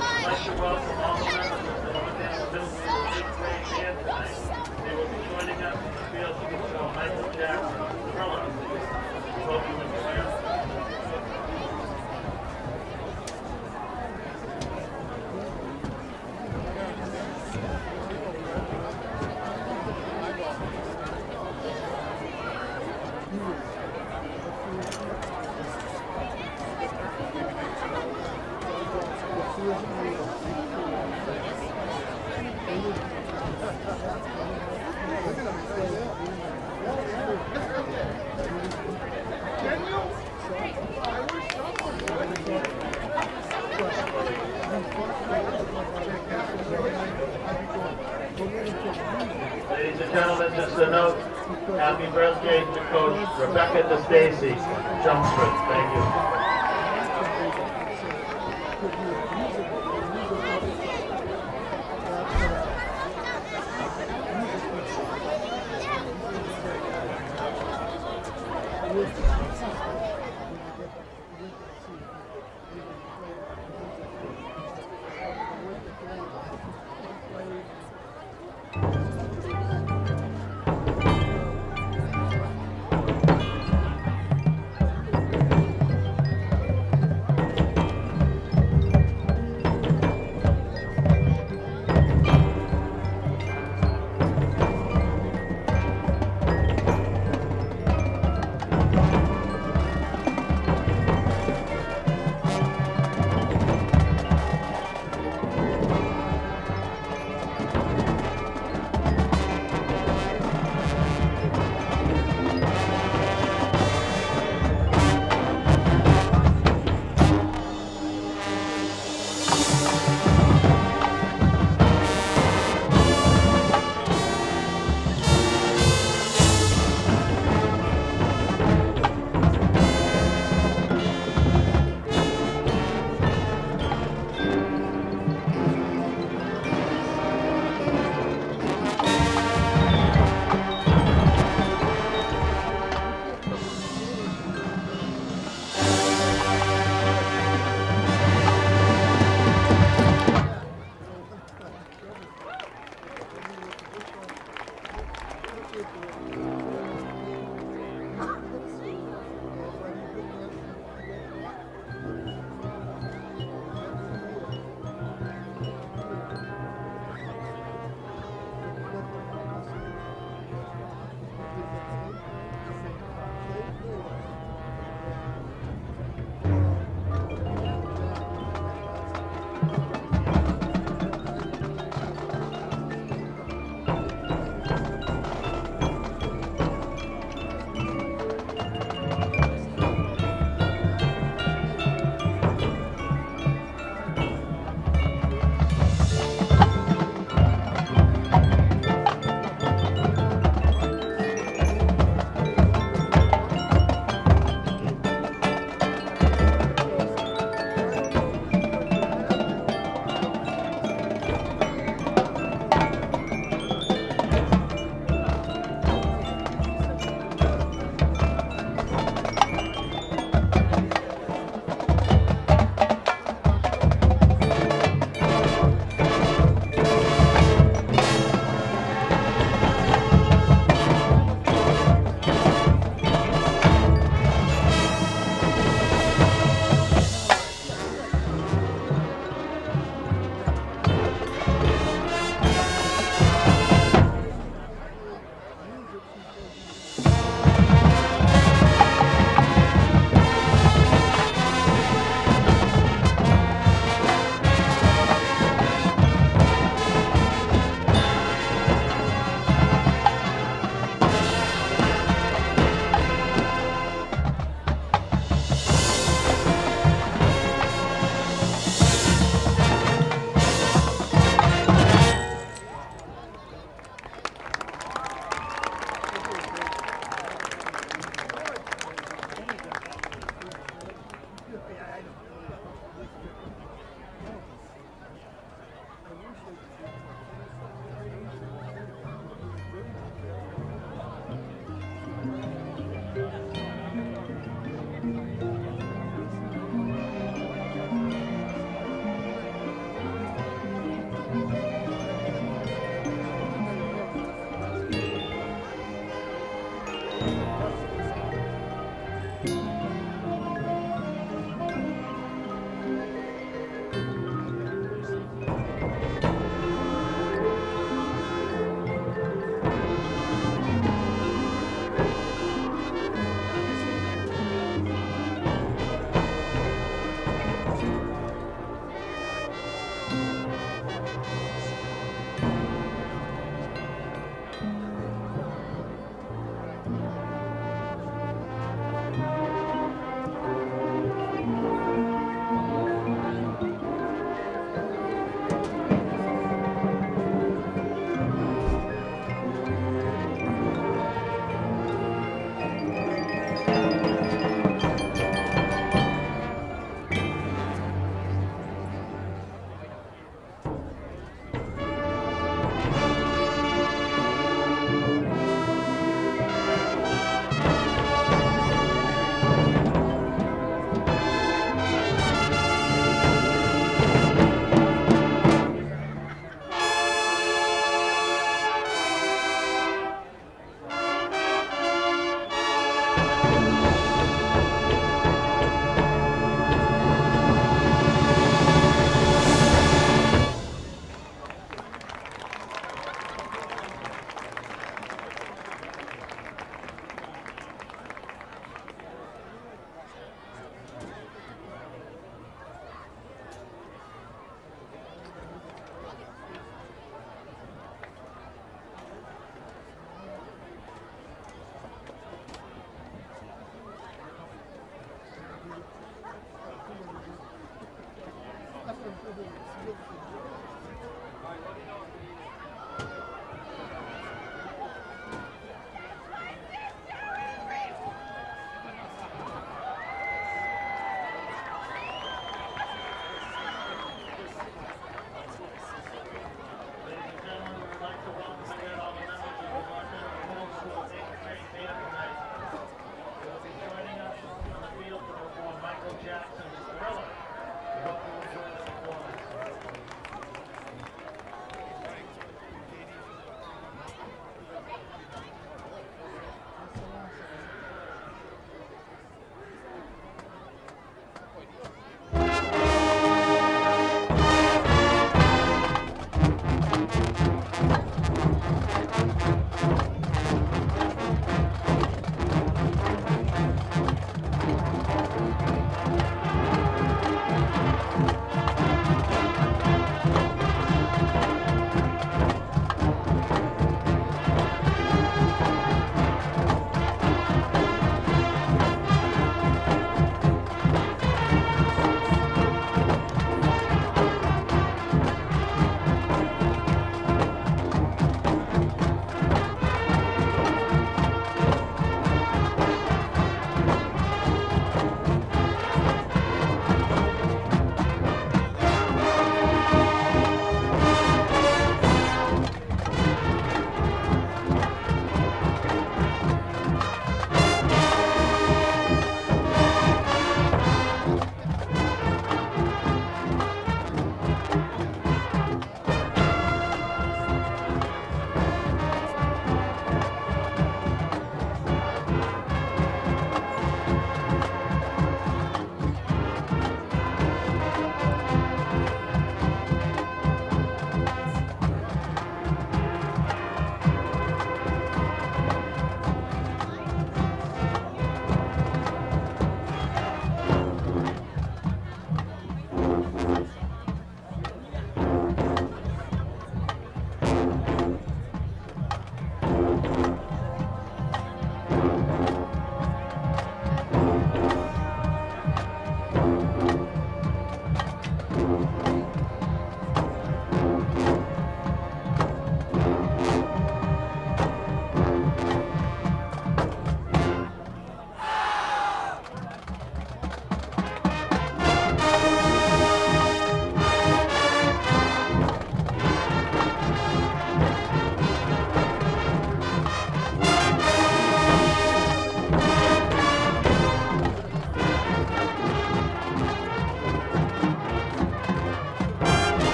I'd like to welcome all the members of the North Andover Middle School 8th grade band tonight. They will be joining us in the field to show Michael Jackson's Thriller. We hope you enjoy it. Ladies and gentlemen, just a note, happy birthday to Coach Rebecca DeStacy from Chelmsford. Thank you.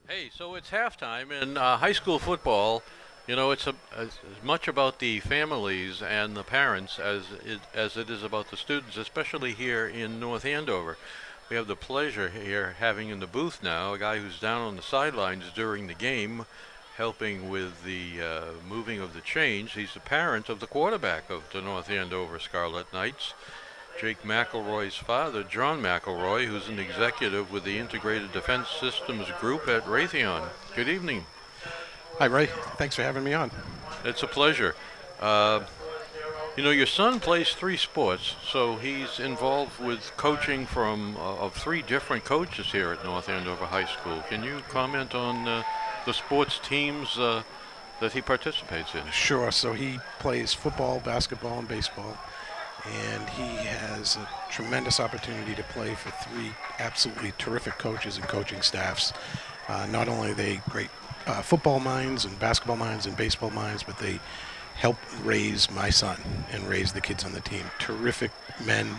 Hey, so it's halftime in high school football. You know, it's as much about the families and the parents as it is about the students, especially here in North Andover. We have the pleasure here having in the booth now a guy who's down on the sidelines during the game, helping with the moving of the chains. He's the parent of the quarterback of the North Andover Scarlet Knights, Jake McElroy's father, John McElroy, who's an executive with the Integrated Defense Systems Group at Raytheon. Good evening. Hi, Ray. Thanks for having me on. It's a pleasure. Uh, you know, your son plays three sports, so he's involved with coaching from of three different coaches here at North Andover High School. Can you comment on the sports teams that he participates in? Sure. So he plays football, basketball, and baseball. And he has a tremendous opportunity to play for three absolutely terrific coaches and coaching staffs. Not only are they great football minds and basketball minds and baseball minds, but they help raise my son and raise the kids on the team. Terrific men.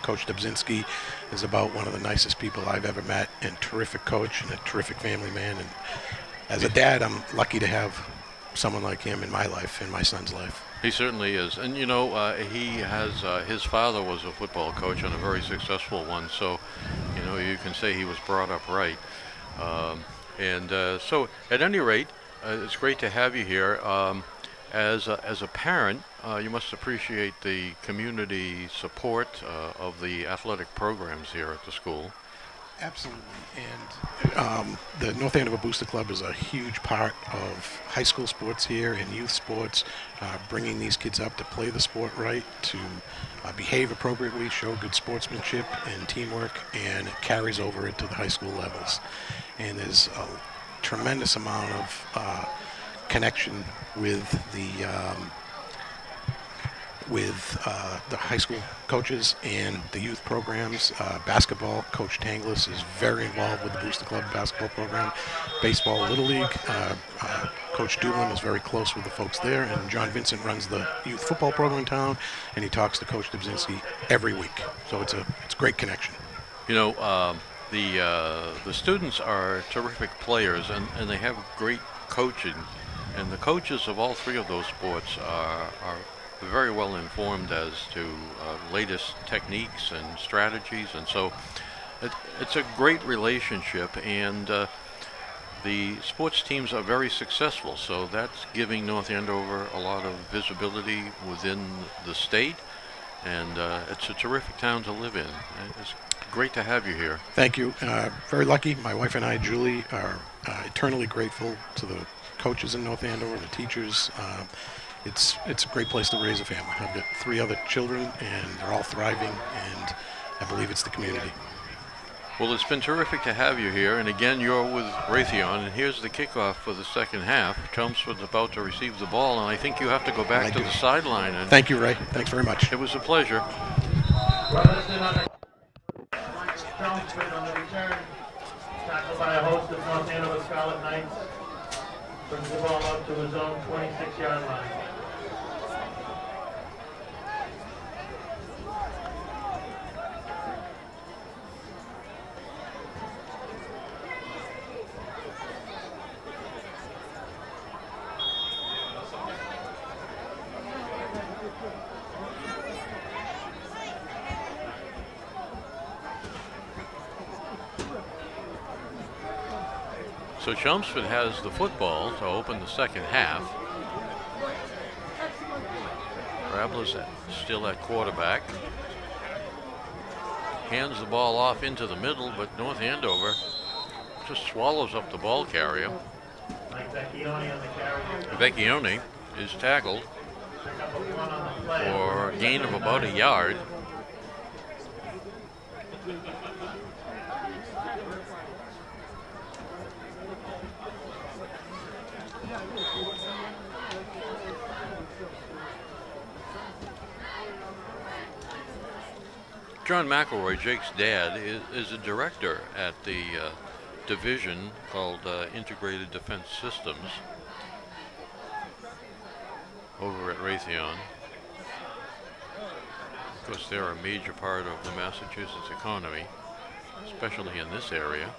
Coach Dubzinski is about one of the nicest people I've ever met, and terrific coach and a terrific family man. And as a dad, I'm lucky to have someone like him in my life, in my son's life. He certainly is. And, you know, he has, his father was a football coach and a very successful one. So, you know, you can say he was brought up right. So, at any rate, it's great to have you here. As a parent, you must appreciate the community support of the athletic programs here at the school. Absolutely. And the North Andover Booster Club is a huge part of high school sports here and youth sports, bringing these kids up to play the sport right, to behave appropriately, show good sportsmanship and teamwork, and it carries over into the high school levels. And there's a tremendous amount of connection with the high school coaches and the youth programs. Basketball, Coach Tanglis is very involved with the Booster Club basketball program. Baseball, Little League, Coach Doolin is very close with the folks there, and John Vincent runs the youth football program in town, and he talks to Coach Dubzinski every week. So it's a great connection. You know, the students are terrific players, and they have great coaching, and the coaches of all three of those sports are very well informed as to latest techniques and strategies, and so it's a great relationship, and the sports teams are very successful, so that's giving North Andover a lot of visibility within the state, and it's a terrific town to live in. It's great to have you here. Thank you. Very lucky. My wife and I, Julie, are eternally grateful to the coaches in North Andover, the teachers. It's a great place to raise a family. I've got three other children, and they're all thriving, and I believe it's the community. Well, it's been terrific to have you here, and again, you're with Raytheon, and here's the kickoff for the second half. Chelmsford's about to receive the ball, and I think you have to go back to the sideline. And thank you, Ray. Thanks very much. It was a pleasure. Chelmsford on the return, tackled by a host of North Andover Scarlet Knights. Brings the ball up to his own 26-yard line. So Chelmsford has the football to open the second half. Rabler's still at quarterback. Hands the ball off into the middle, but North Andover just swallows up the ball carrier. Vecchione is tackled for a gain of about a yard. John McElroy, Jake's dad, is a director at the division called Integrated Defense Systems over at Raytheon. Of course, they're a major part of the Massachusetts economy, especially in this area.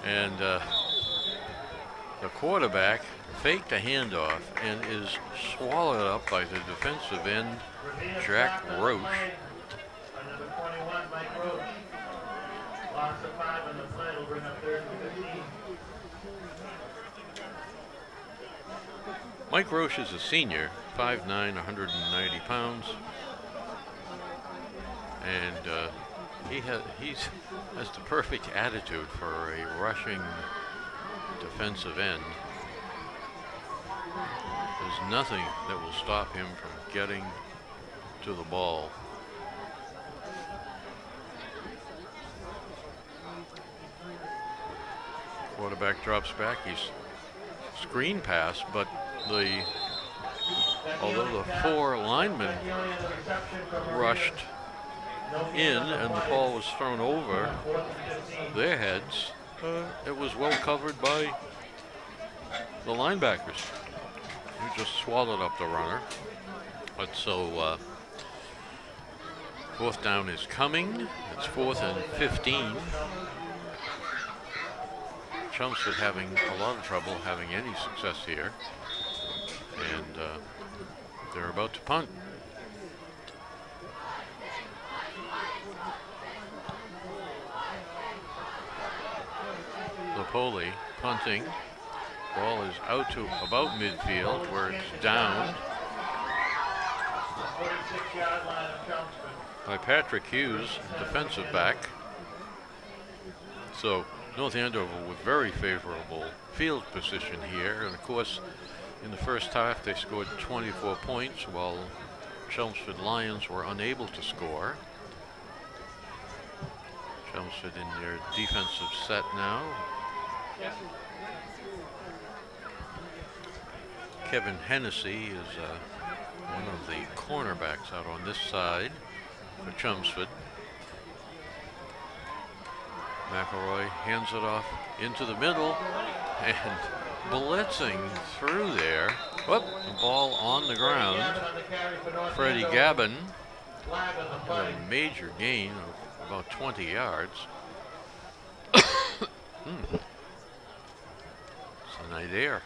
And the quarterback faked a handoff and is swallowed up by the defensive end, Jack Roach. Number 21, Mike Roach. Loss of 5 on the play will bring up 3rd and 15. Mike Roach is a senior, 5'9", 190 pounds. And he has the perfect attitude for a rushing defensive end. There's nothing that will stop him from getting to the ball. Quarterback drops back. He's screen pass, but although the 4 linemen rushed in and the ball was thrown over their heads, it was well covered by the linebackers, who just swallowed up the runner. But so 4th down is coming. It's 4th and 15. Chelmsford having a lot of trouble having any success here, and they're about to punt. Lopoli punting. Ball is out to about midfield where it's down by Patrick Hughes, defensive back. So North Andover with very favorable field position here. And of course, in the first half, they scored 24 points while Chelmsford Lions were unable to score. Chelmsford in their defensive set now. Kevin Hennessy is one of the cornerbacks out on this side for Chelmsford. McElroy hands it off into the middle and blitzing through there. Whoop, the ball on the ground. Freddie Gabin with a major gain of about 20 yards. It's a night air.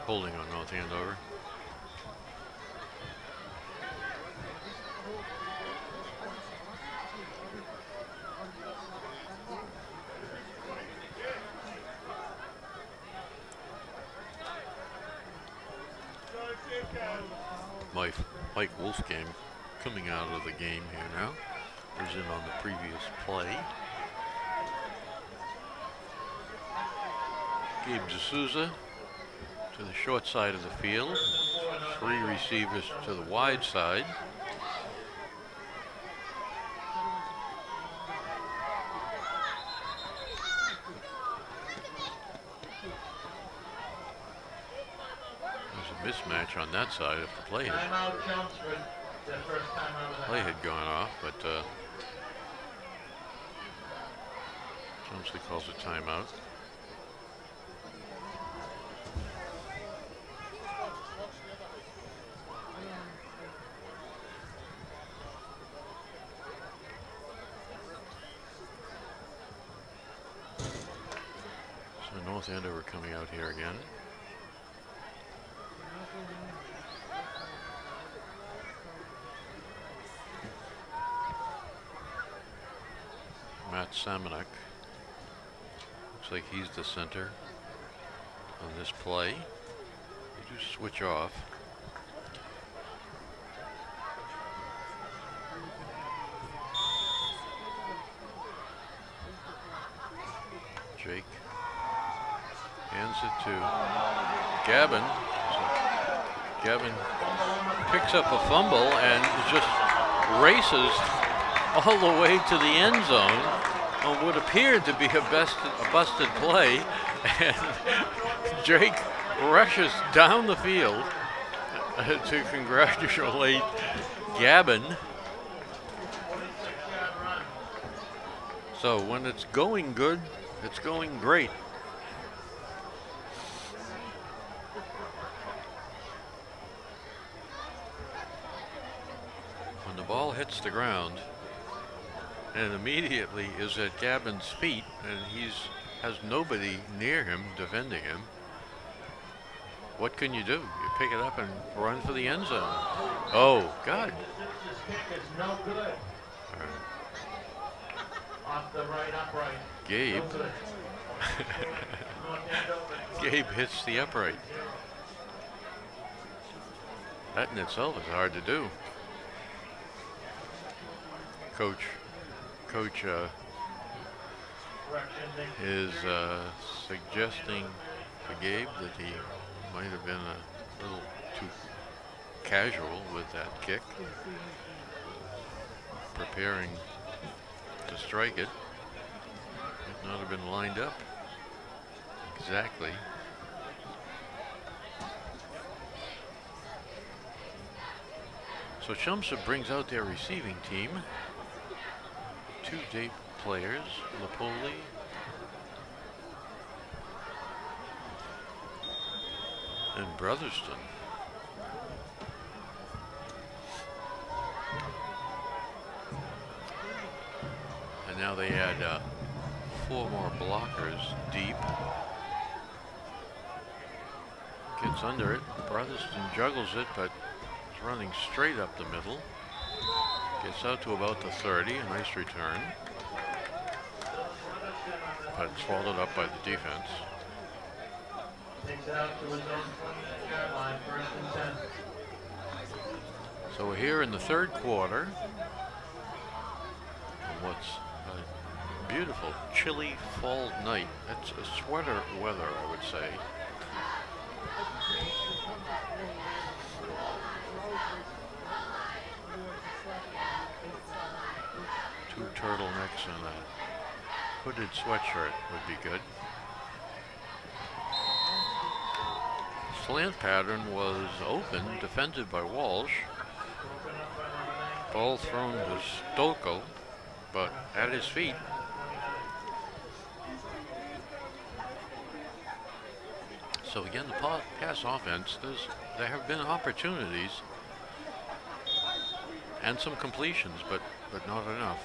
Holding on North Andover. Mike Wolfgang coming out of the game here now. He's in on the previous play. Gabe D'Souza to the short side of the field. 3 receivers to the wide side. Mismatch on that side if the play had gone off, but Chelmsford calls a timeout. So North Andover coming out here again. Matt Samanek. Looks like he's the center on this play. They do switch off. Jake hands it to Gavin. So Gavin picks up a fumble and just races all the way to the end zone on what appeared to be a busted play, and Jake rushes down the field to congratulate Gavin. So when it's going good, it's going great. hits the ground and immediately is at Gavin's feet, and has nobody near him defending him. What can you do? You pick it up and run for the end zone. Oh, God. This kick is no good. Off the right upright. Gabe. No good. North Andover. Gabe hits the upright. That in itself is hard to do. Coach is suggesting to Gabe that he might have been a little too casual with that kick, preparing to strike it. Might not have been lined up exactly. So Chelmsford brings out their receiving team. 2 date players, Lapoli and Brotherston. And now they add 4 more blockers deep. Gets under it. Brotherston juggles it, but it's running straight up the middle. Gets out to about the 30, a nice return. But swallowed up by the defense. Takes it out to his own 28-yard line, 1st and 10. So we're here in the 3rd quarter. And what's a beautiful, chilly fall night. It's a sweater weather, I would say. Two turtlenecks and a hooded sweatshirt would be good. Slant pattern was open, defended by Walsh. Ball thrown to Stokel, but at his feet. So again, the pass offense, there have been opportunities and some completions, but not enough.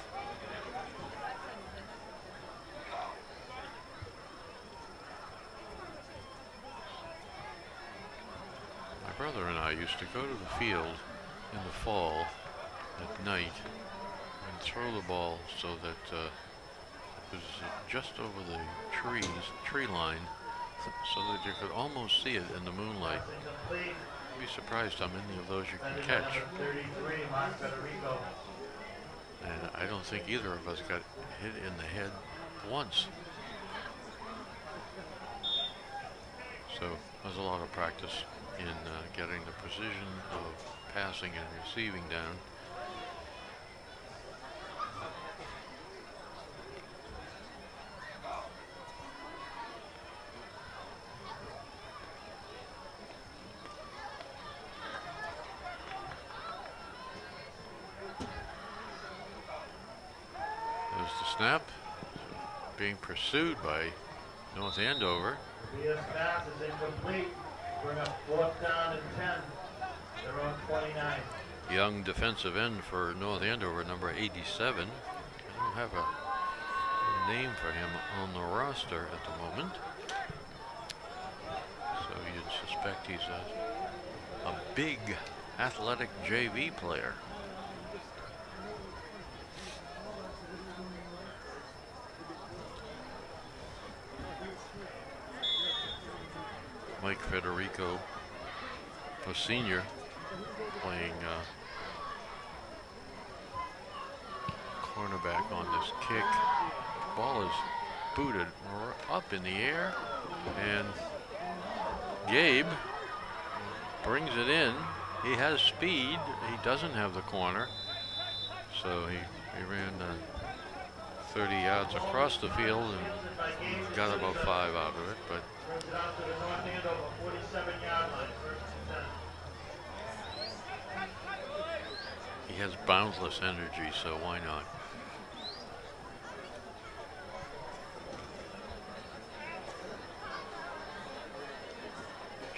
My brother and I used to go to the field in the fall at night and throw the ball so that it was just over the tree line, so that you could almost see it in the moonlight. You'd be surprised how many of those you can catch. And I don't think either of us got hit in the head once. So there's a lot of practice in getting the precision of passing and receiving down. There's the snap, being pursued by North Andover. His pass is incomplete. Bring up 4th down and 10. They're on 29. Young defensive end for North Andover, number 87. I don't have a name for him on the roster at the moment. So you'd suspect he's a big athletic JV player. Mike Federico, a senior, playing cornerback on this kick. Ball is booted up in the air, and Gabe brings it in. He has speed. He doesn't have the corner, so he ran 30 yards across the field and got about 5 out of it, but Brings it out to the North Andover 47-yard line, 1st and 10. he has boundless energy, so why not?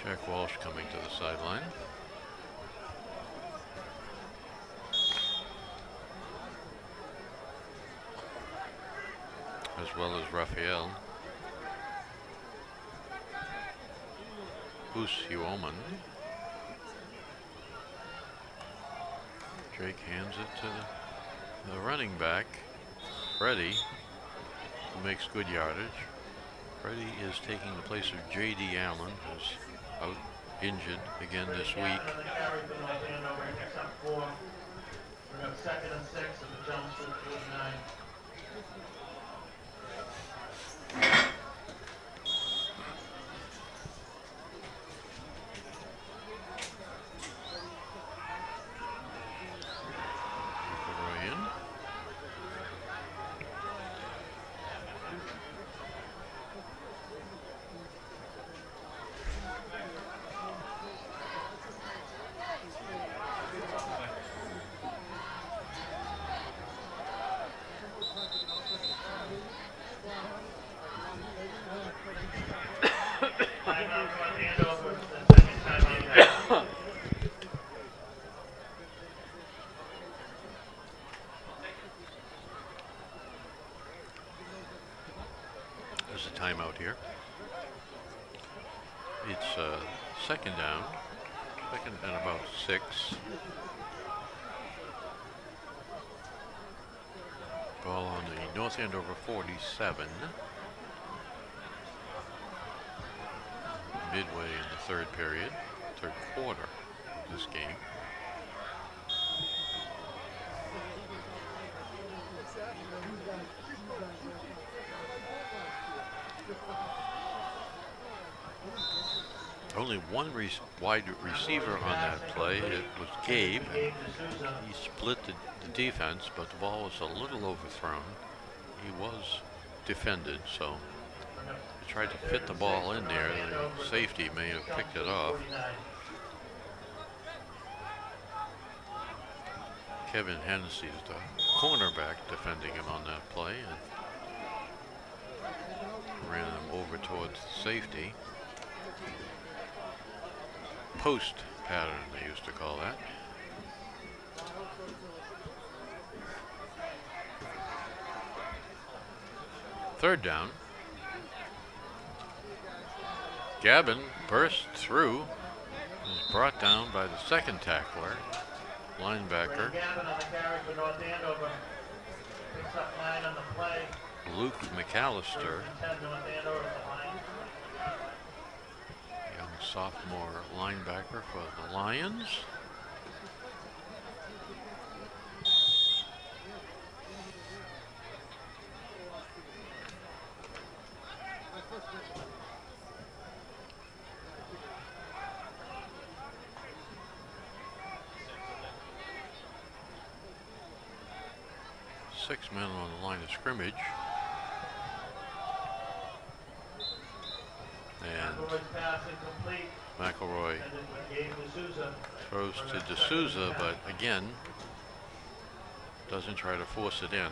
Jack Walsh coming to the sideline. as well as Raphael. Huoman. Drake hands it to the running back, Freddie, who makes good yardage. Freddie is taking the place of J.D. Allen, who's out injured again this week. Second and 6 at the Chelmsford 49. There's a timeout here. It's second down, second and about 6. Ball on the North Andover 47. Midway in the third period, third quarter of this game. Only one wide receiver on that play. It was Gabe. He split the defense, but the ball was a little overthrown. He was defended, so he tried to fit the ball in there. The safety may have picked it off. Kevin Hennessy is the cornerback defending him on that play and ran him over towards safety. Post pattern, they used to call that. Third down. Gavin burst through, was brought down by the second tackler, linebacker Gavin on the carry for North Andover. Picks up 9 on the play. Luke McAllister, 10 North Andover behind. young sophomore linebacker for the Lions. Six men on the line of scrimmage. And McElroy's pass incomplete. McElroy And it gave D'Souza. throws to D'Souza, but again, doesn't try to force it in.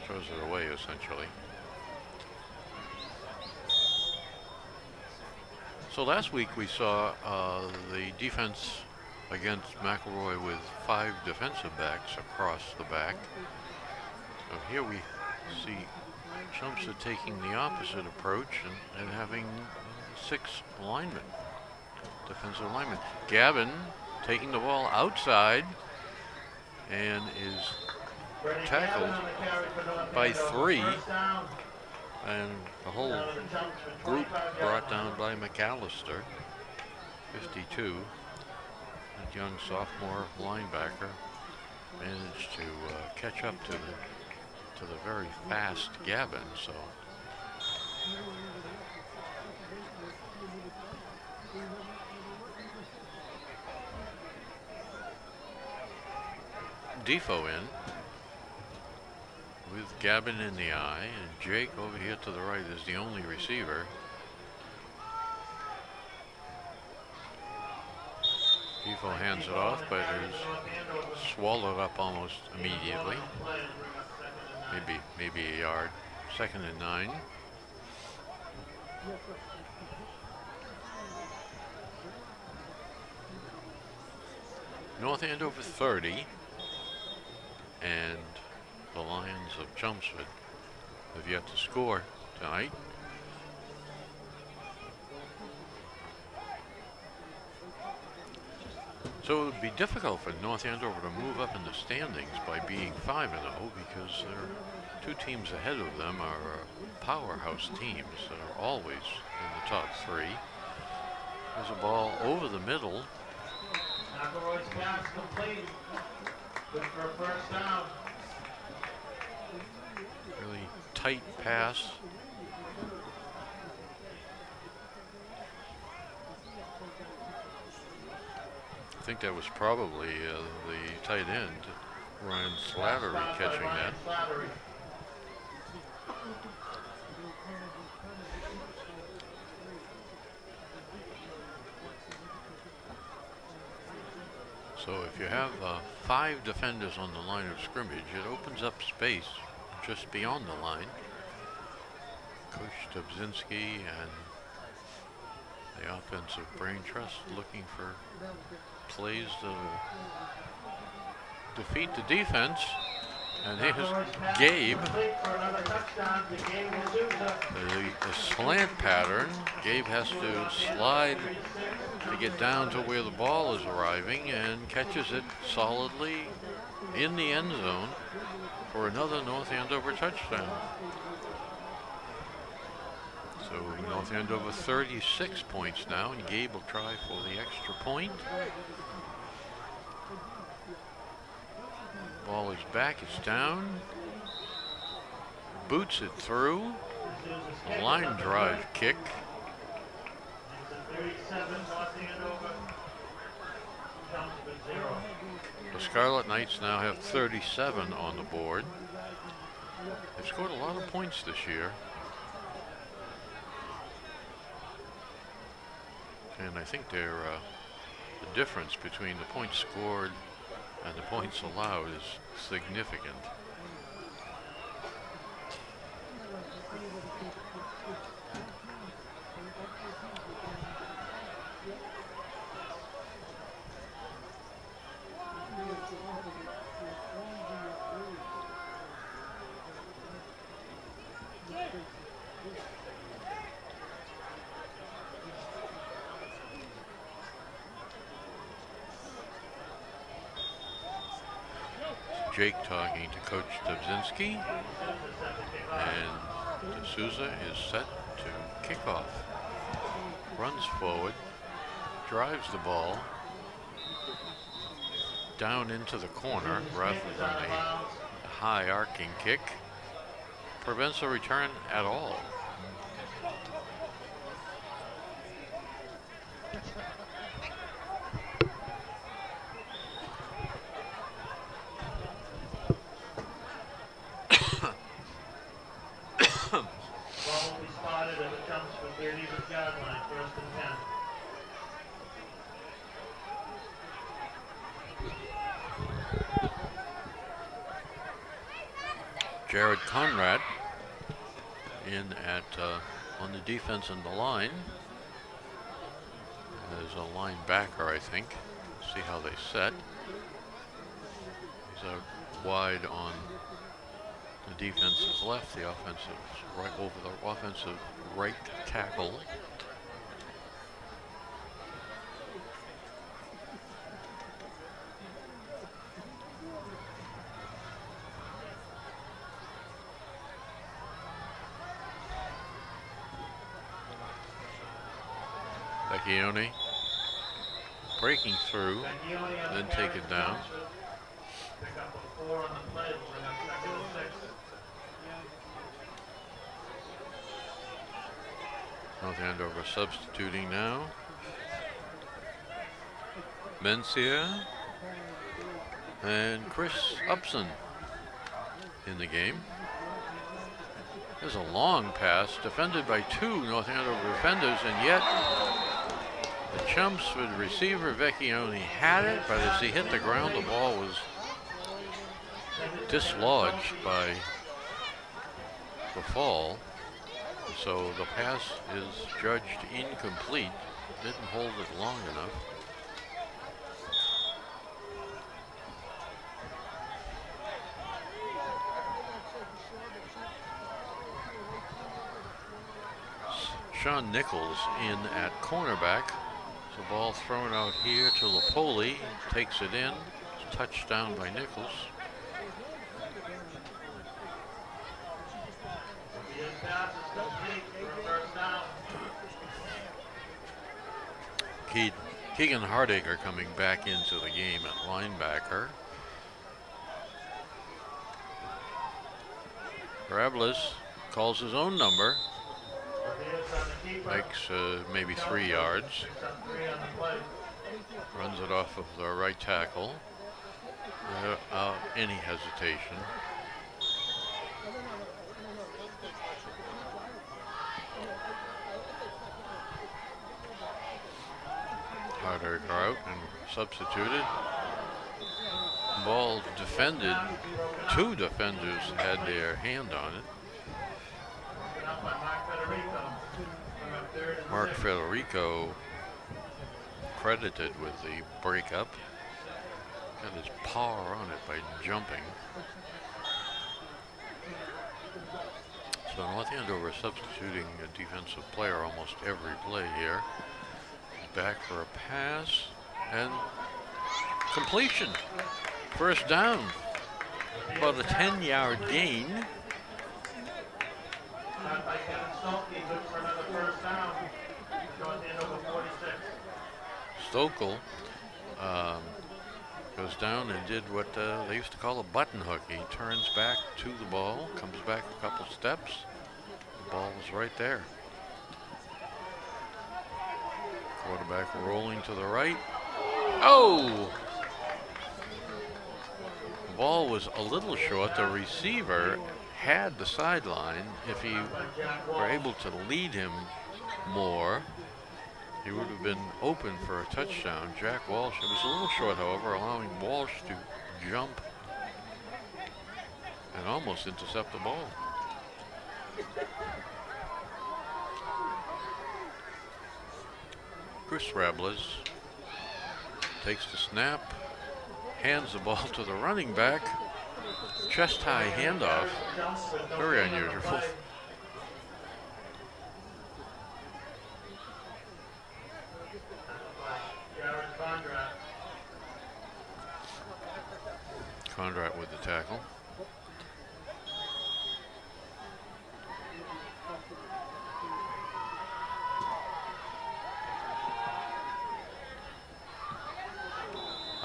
Throws it away, essentially. So last week we saw the defense against McElroy with 5 defensive backs across the back. So here we see Chelmsford taking the opposite approach and having 6 linemen, defensive linemen. Gavin taking the ball outside and is tackled by 3, and the whole group brought down by McAllister, 52. The young sophomore linebacker managed to catch up to the very fast Gavin. So Defoe in with Gavin in the eye, and Jake over here to the right is the only receiver. Defoe hands it off, but is swallowed up almost immediately. Maybe a yard. Second and 9. North Andover 30, and the Lions of Chelmsford have yet to score tonight. So it would be difficult for North Andover to move up in the standings by being 5-0 because their two teams ahead of them are powerhouse teams that are always in the top three. There's a ball over the middle. McElroy's pass complete. Good for a first down. Really tight pass. I think that was probably the tight end, Ryan Slattery, catching that. So if you have 5 defenders on the line of scrimmage, it opens up space just beyond the line. Coach Dobzinski and the offensive brain trust looking for plays to defeat the defense. And here's Gabe. A slant pattern. Gabe has to slide to get down to where the ball is arriving and catches it solidly in the end zone for another North Andover touchdown. So North Andover 36 points now, and Gabe will try for the extra point. Ball is back, it's down. Boots it through. A line drive kick. 37, North Andover. Chelmsford 0. The Scarlet Knights now have 37 on the board. They've scored a lot of points this year. And I think the difference between the points scored and the points allowed is significant. Jake talking to Coach Dobzinski, and D'Souza is set to kick off. Runs forward, drives the ball down into the corner rather than a high arcing kick. Prevents a return at all. Jared Conrad in at on the defense and the line. There's a linebacker, I think. See how they set. He's out wide on the defense's left, the offensive right over the offensive right tackle. Vecchione breaking through, then take it down. Pick up a 4 on the play, bring up second and 6. North Andover substituting now. Mencia and Chris Upson in the game. There's a long pass defended by 2 North Andover defenders, and yet the Chelmsford receiver Vecchione had it, but as he hit the ground, the ball was dislodged by the fall. So the pass is judged incomplete. Didn't hold it long enough. Sean Nichols in at cornerback. So ball thrown out here to Lapoli. Takes it in. Touchdown by Nichols. Keegan Hardacre coming back into the game at linebacker. Rables calls his own number. Makes maybe 3 yards. Runs it off of the right tackle without any hesitation. Hardacre out and substituted. Ball defended. 2 defenders had their hand on it. Mark Federico credited with the breakup. Got his paw on it by jumping. So North Andover substituting a defensive player almost every play here. Back for a pass and completion. First down. About a 10-yard gain. Stokel goes down and did what they used to call a button hook. He turns back to the ball, comes back a couple steps. The ball was right there. Quarterback rolling to the right. Oh! The ball was a little short. The receiver had the sideline. If he were able to lead him more, he would have been open for a touchdown. Jack Walsh, it was a little short, however, allowing Walsh to jump and almost intercept the ball. Chris Rables takes the snap, hands the ball to the running back. Chest high handoff. Very unusual. Condrat with the tackle.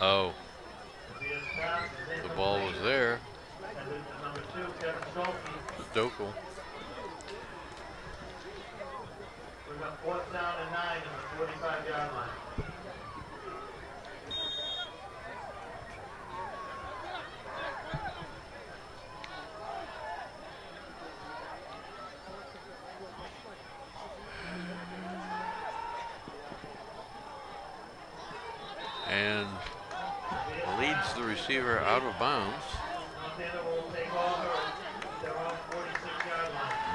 Oh, the ball was there. Stokel. We've got 4th down and 9 in the 45-yard line. And leads the receiver out of bounds.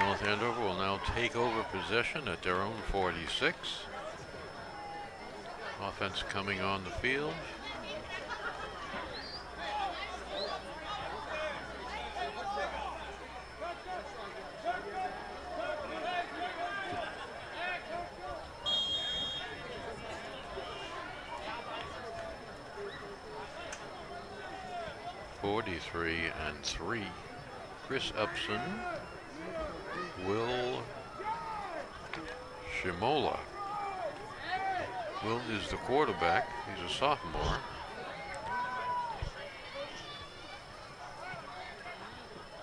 North Andover will now take over possession at their own 46. Offense coming on the field. And 3. Chris Upson, Will Shimola. Will is the quarterback. He's a sophomore.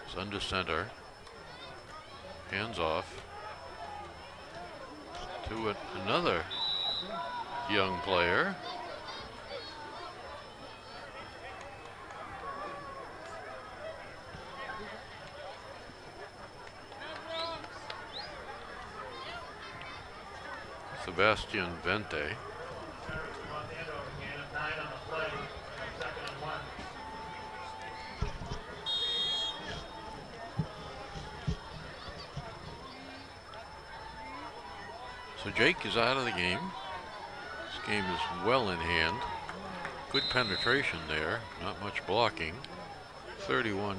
He's under center. Hands off to another young player. Sebastian Vente. So Jake is out of the game. This game is well in hand. Good penetration there, not much blocking. 31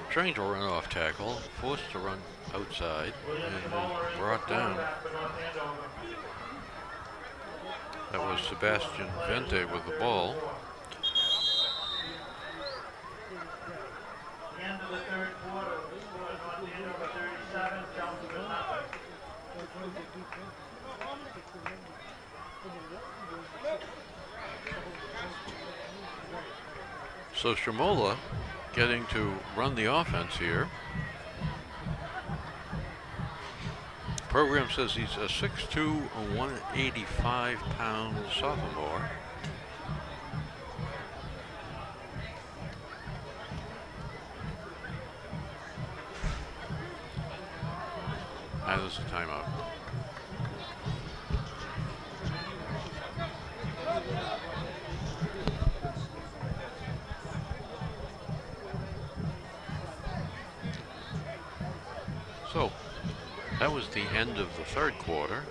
trying to run off tackle, forced to run outside, William and Samoa is brought the down. quarterback for North Andover. That was Sebastian Vente with the ball. The end of the third quarter, the score is North Andover 37, Chelmsford nothing. So Shamola getting to run the offense here. Program says he's a 6'2", 185-pound sophomore. And this is a timeout. So that was the end of the third quarter.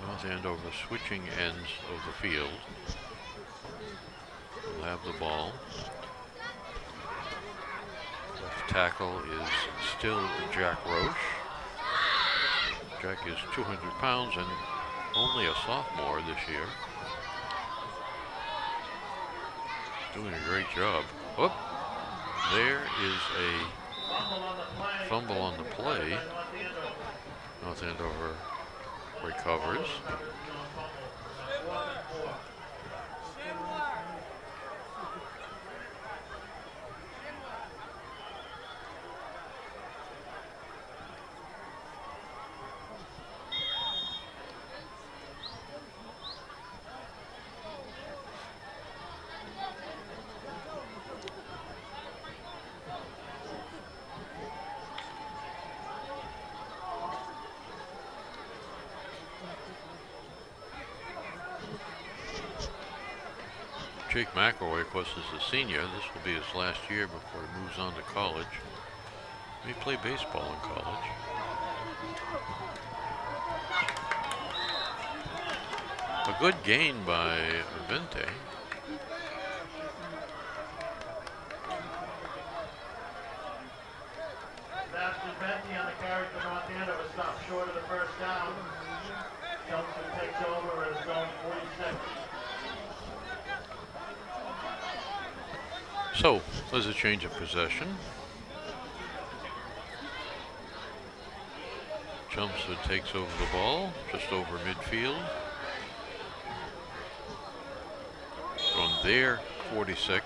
North Andover switching ends of the field. We'll have the ball. Left tackle is still Jack Roche. Jack is 200 pounds and only a sophomore this year. Doing a great job. Whoop. There is a fumble on the play. North Andover recovers. Jake McElroy, of course, is a senior. This will be his last year before he moves on to college. He played baseball in college. A good gain by Vente. Sebastian Vente on the carry for North Andover stopped short of the first down. Chelmsford takes over and is going 46. So there's a change of possession. Chelmsford takes over the ball, just over midfield. On their 46.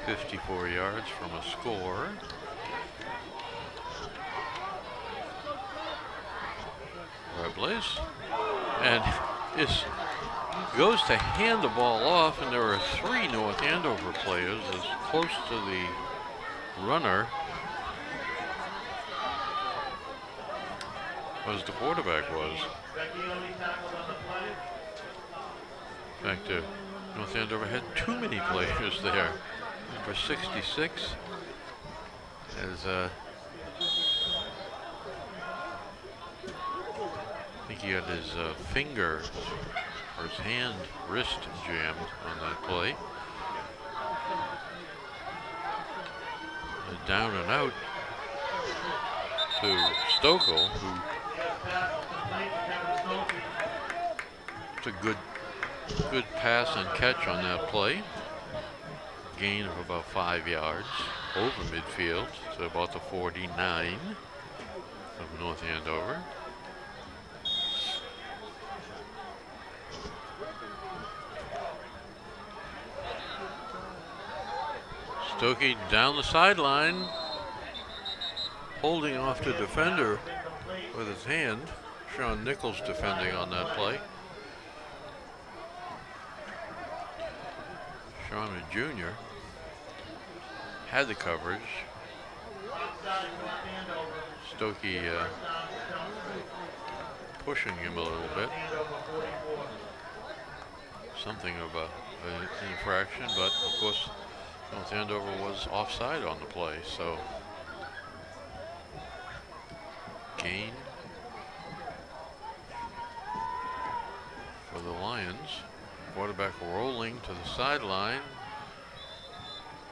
54 yards from a score. Robles. And is goes to hand the ball off, and there are three North Andover players as close to the runner as the quarterback was. In fact, North Andover had too many players there. Number 66 as I think he had his finger or his hand, wrist jammed on that play. And down and out to Stokel, who it's a good pass and catch on that play. Gain of about 5 yards over midfield, so about the 49 of North Andover. Stokey down the sideline, holding off the defender with his hand. Sean Nichols defending on that play. Sean, a junior, had the coverage. Stokey pushing him a little bit. Something of an infraction, but of course North Andover was offside on the play, so gain for the Lions. Quarterback rolling to the sideline.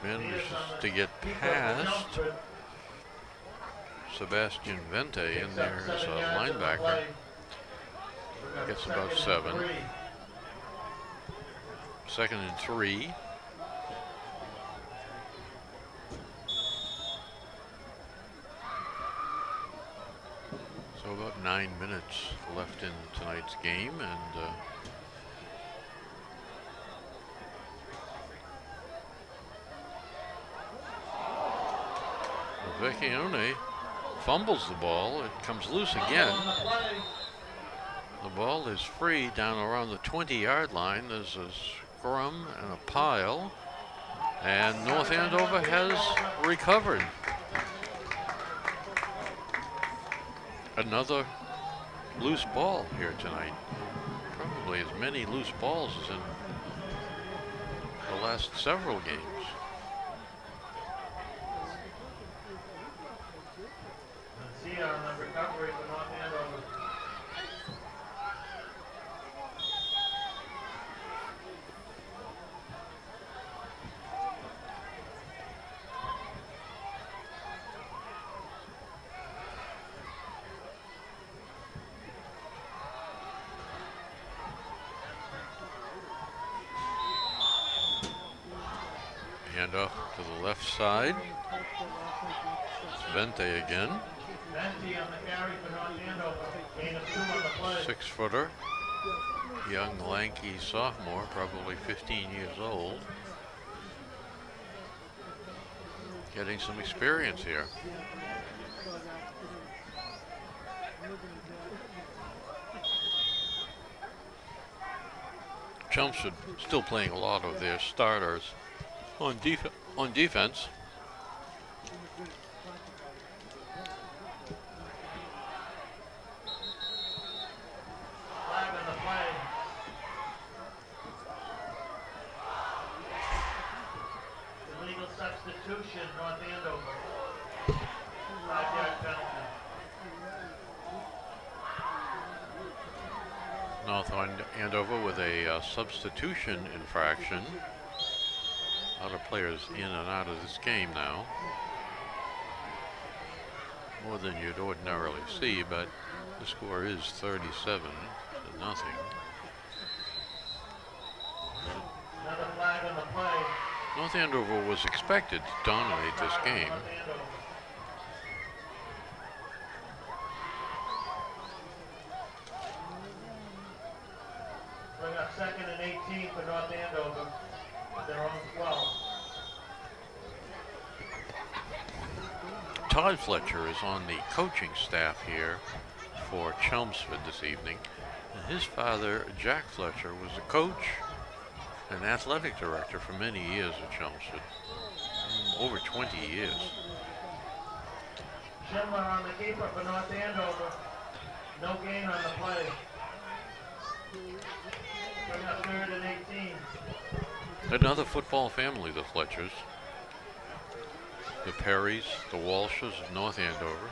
Manages to get past Sebastian Vente in there as a linebacker. Gets about 7. 2nd and 3. So about 9 minutes left in tonight's game, and Vecchione fumbles the ball. It comes loose again. The ball is free down around the 20-yard line. There's a scrum and a pile, and North Andover has recovered. Another loose ball here tonight. Probably as many loose balls as in the last several games. See on the recovery for North Andover. Hand off to the left side. It's Vente again. Vente on the carry for North Andover. Gain of 2 on the play. 6-footer. Young, lanky sophomore, probably 15 years old. Getting some experience here. Chelmsford still playing a lot of their starters on defense. Flag on the play. Illegal substitution, North Andover. 5-yard penalty. North Andover with a substitution infraction. A lot of players in and out of this game now. More than you'd ordinarily see, but the score is 37-0. Another flag on the play. North Andover was expected to dominate this game. North Andover. Bring up 2nd and 18 for North Andover. Their own 12. Todd Fletcher is on the coaching staff here for Chelmsford this evening. And his father, Jack Fletcher, was a coach and athletic director for many years at Chelmsford. Over 20 years. Schindler on the keeper for North Andover. No gain on the play. Bring up 3rd and 18. Another football family, the Fletchers. The Perrys, the Walshes of North Andover.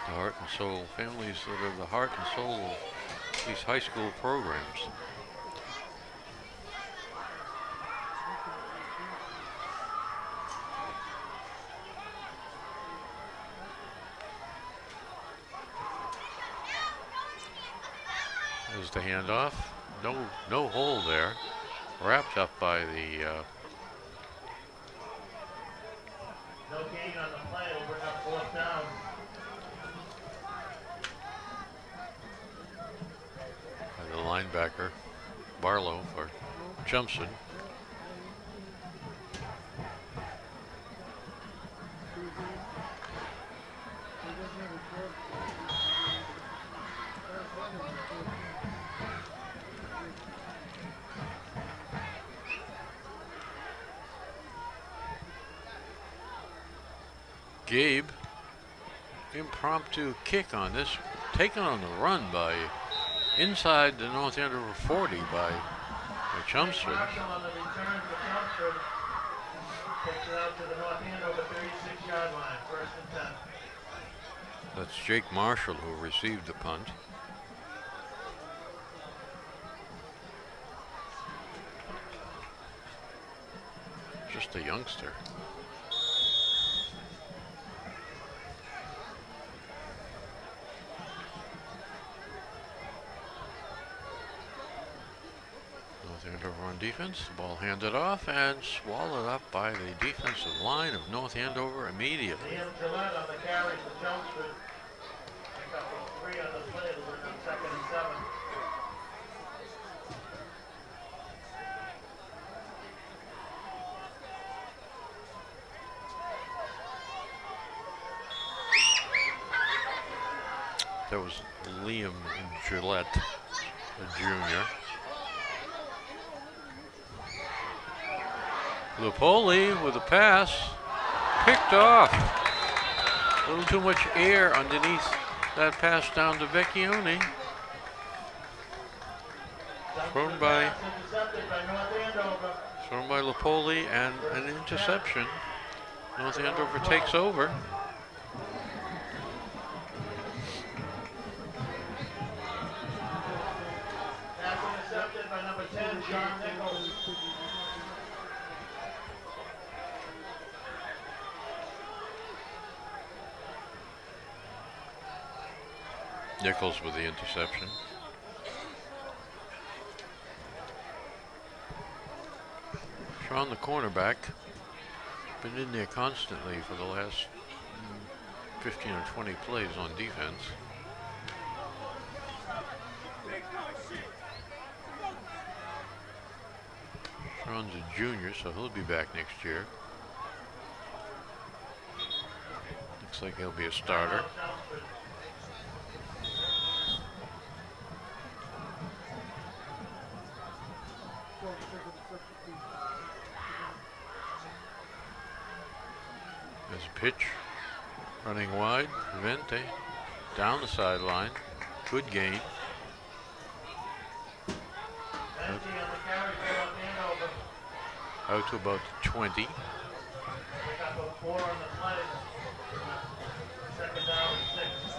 The heart and soul families that are the heart and soul of these high school programs. There's the handoff. No hole there. Wrapped up by the No gain on the play. We'll bring up 4th down. by the linebacker Barlow for Chelmsford. Gabe, impromptu kick on this, taken on the run by inside the North Andover 40 by Chelmsford. Marshall on the return for Chelmsford. Takes it out to the North Andover 36-yard line. 1st and 10. That's Jake Marshall who received the punt. Just a youngster. North Andover on defense. The ball handed off and swallowed up by the defensive line of North Andover immediately. Liam Gillette on the carry for Chelmsford. Pick up a 3 on the play to bring up 2nd and 7. That was Liam Gillette, a junior. Lupoli with a pass, picked off. A little too much air underneath that pass down to Vecchione. Thrown by Lupoli and an interception. North Andover takes over. Pass intercepted by number 10, John Nichols. Nichols with the interception. Sean, the cornerback, been in there constantly for the last 15 or 20 plays on defense. Sean's a junior, so he'll be back next year. Looks like he'll be a starter. There's a pitch, running wide, Vente, down the sideline, good gain. Out to about 20. Pick up a 4 on the play. 2nd down and 6.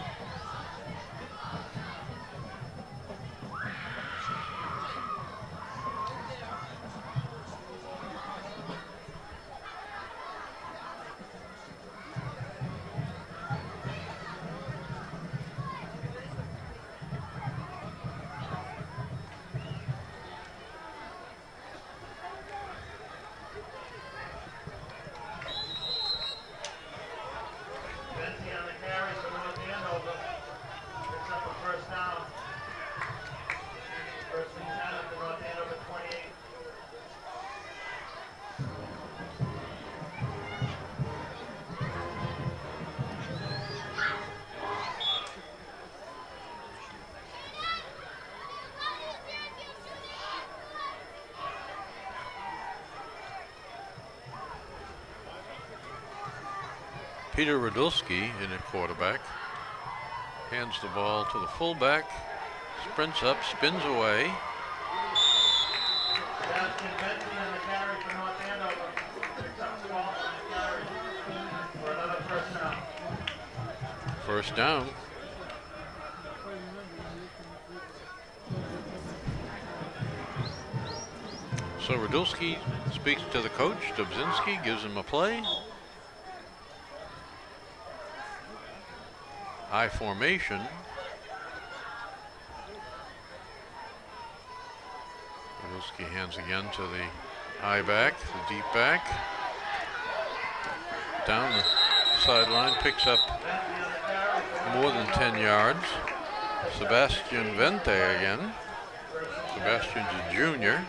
Peter Radulski in at quarterback. Hands the ball to the fullback. Sprints up, spins away. Sebastian Bentley on the carry for North Andover. Picks up 12 on the carry for another 1st down. First down. So Radulski speaks to the coach. Dobzinski gives him a play. High formation. Radulski hands again to the high back, the deep back. Down the sideline, picks up more than 10 yards. Sebastian Vente again. Sebastian's a junior.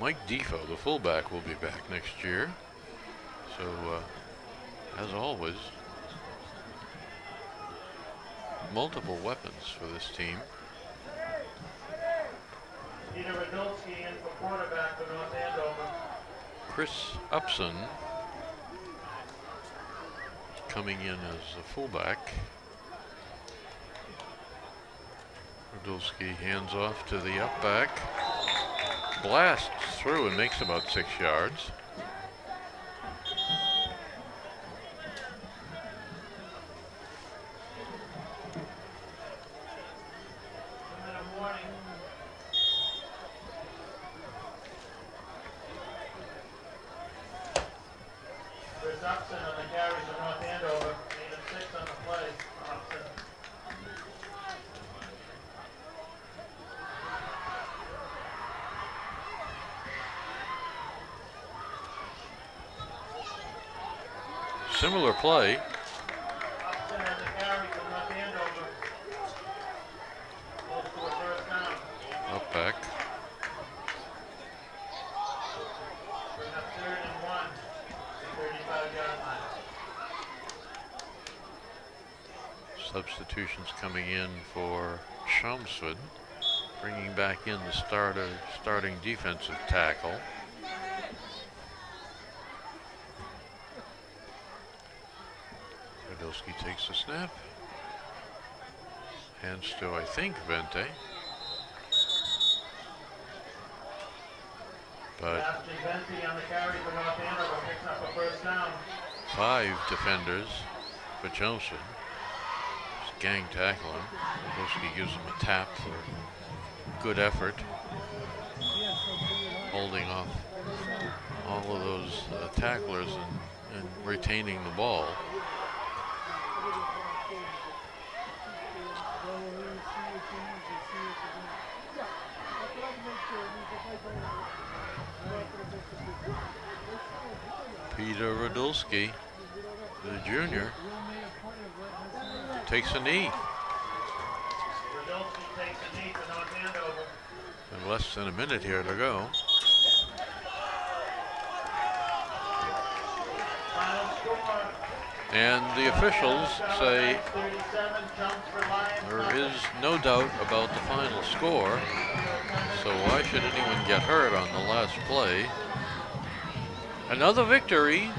Mike Defo, the fullback, will be back next year. So, as always, multiple weapons for this team. Peter Radulski in for quarterback for North Andover. Chris Upson coming in as a fullback. Radulski hands off to the up back. Blasts through and makes about 6 yards. Chris Upson on the carry for North Andover. 8 of 6 on the play. Upson. Similar play. Upson has a carry for North Andover. Close to a first down. Up back. Bring up 3rd and 1. 35-yard line. Substitutions coming in for Chelmsford, bringing back in the starting defensive tackle. Radulski takes the snap. Hands to, I think, Vente. But Sebastian Venti on the carry for North Andover. Picks up a first down. 5 defenders for Chelmsford. Just gang tackling. Radulski gives him a tap for good effort. Holding off all of those tacklers and retaining the ball. Peter Radulski, the junior, takes a knee. Radulski takes a knee for North Andover. And less than a minute here to go. Final score. And the officials say 37, Chelmsford Lions. there is no doubt about the final score. So why should anyone get hurt on the last play? Another victory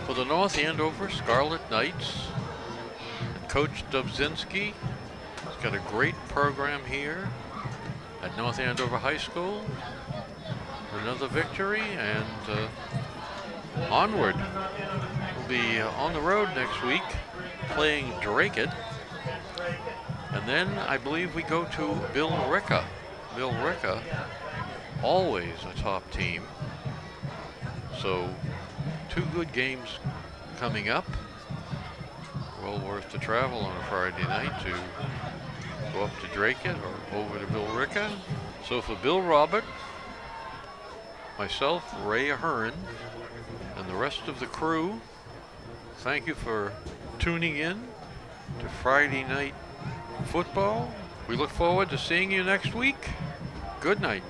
for the North Andover Scarlet Knights. Coach Dobzinski has got a great program here at North Andover High School. Another victory, and onward. We'll be on the road next week playing Drake-it. And then I believe we go to Bill Ricca. Bill Ricca, always a top team. So 2 good games coming up. Well worth the travel on a Friday night to go up to Drake-it or over to Bill Ricca. So for Bill Robert, myself, Ray Ahern, and the rest of the crew, thank you for tuning in to Friday Night Football. We look forward to seeing you next week. Good night.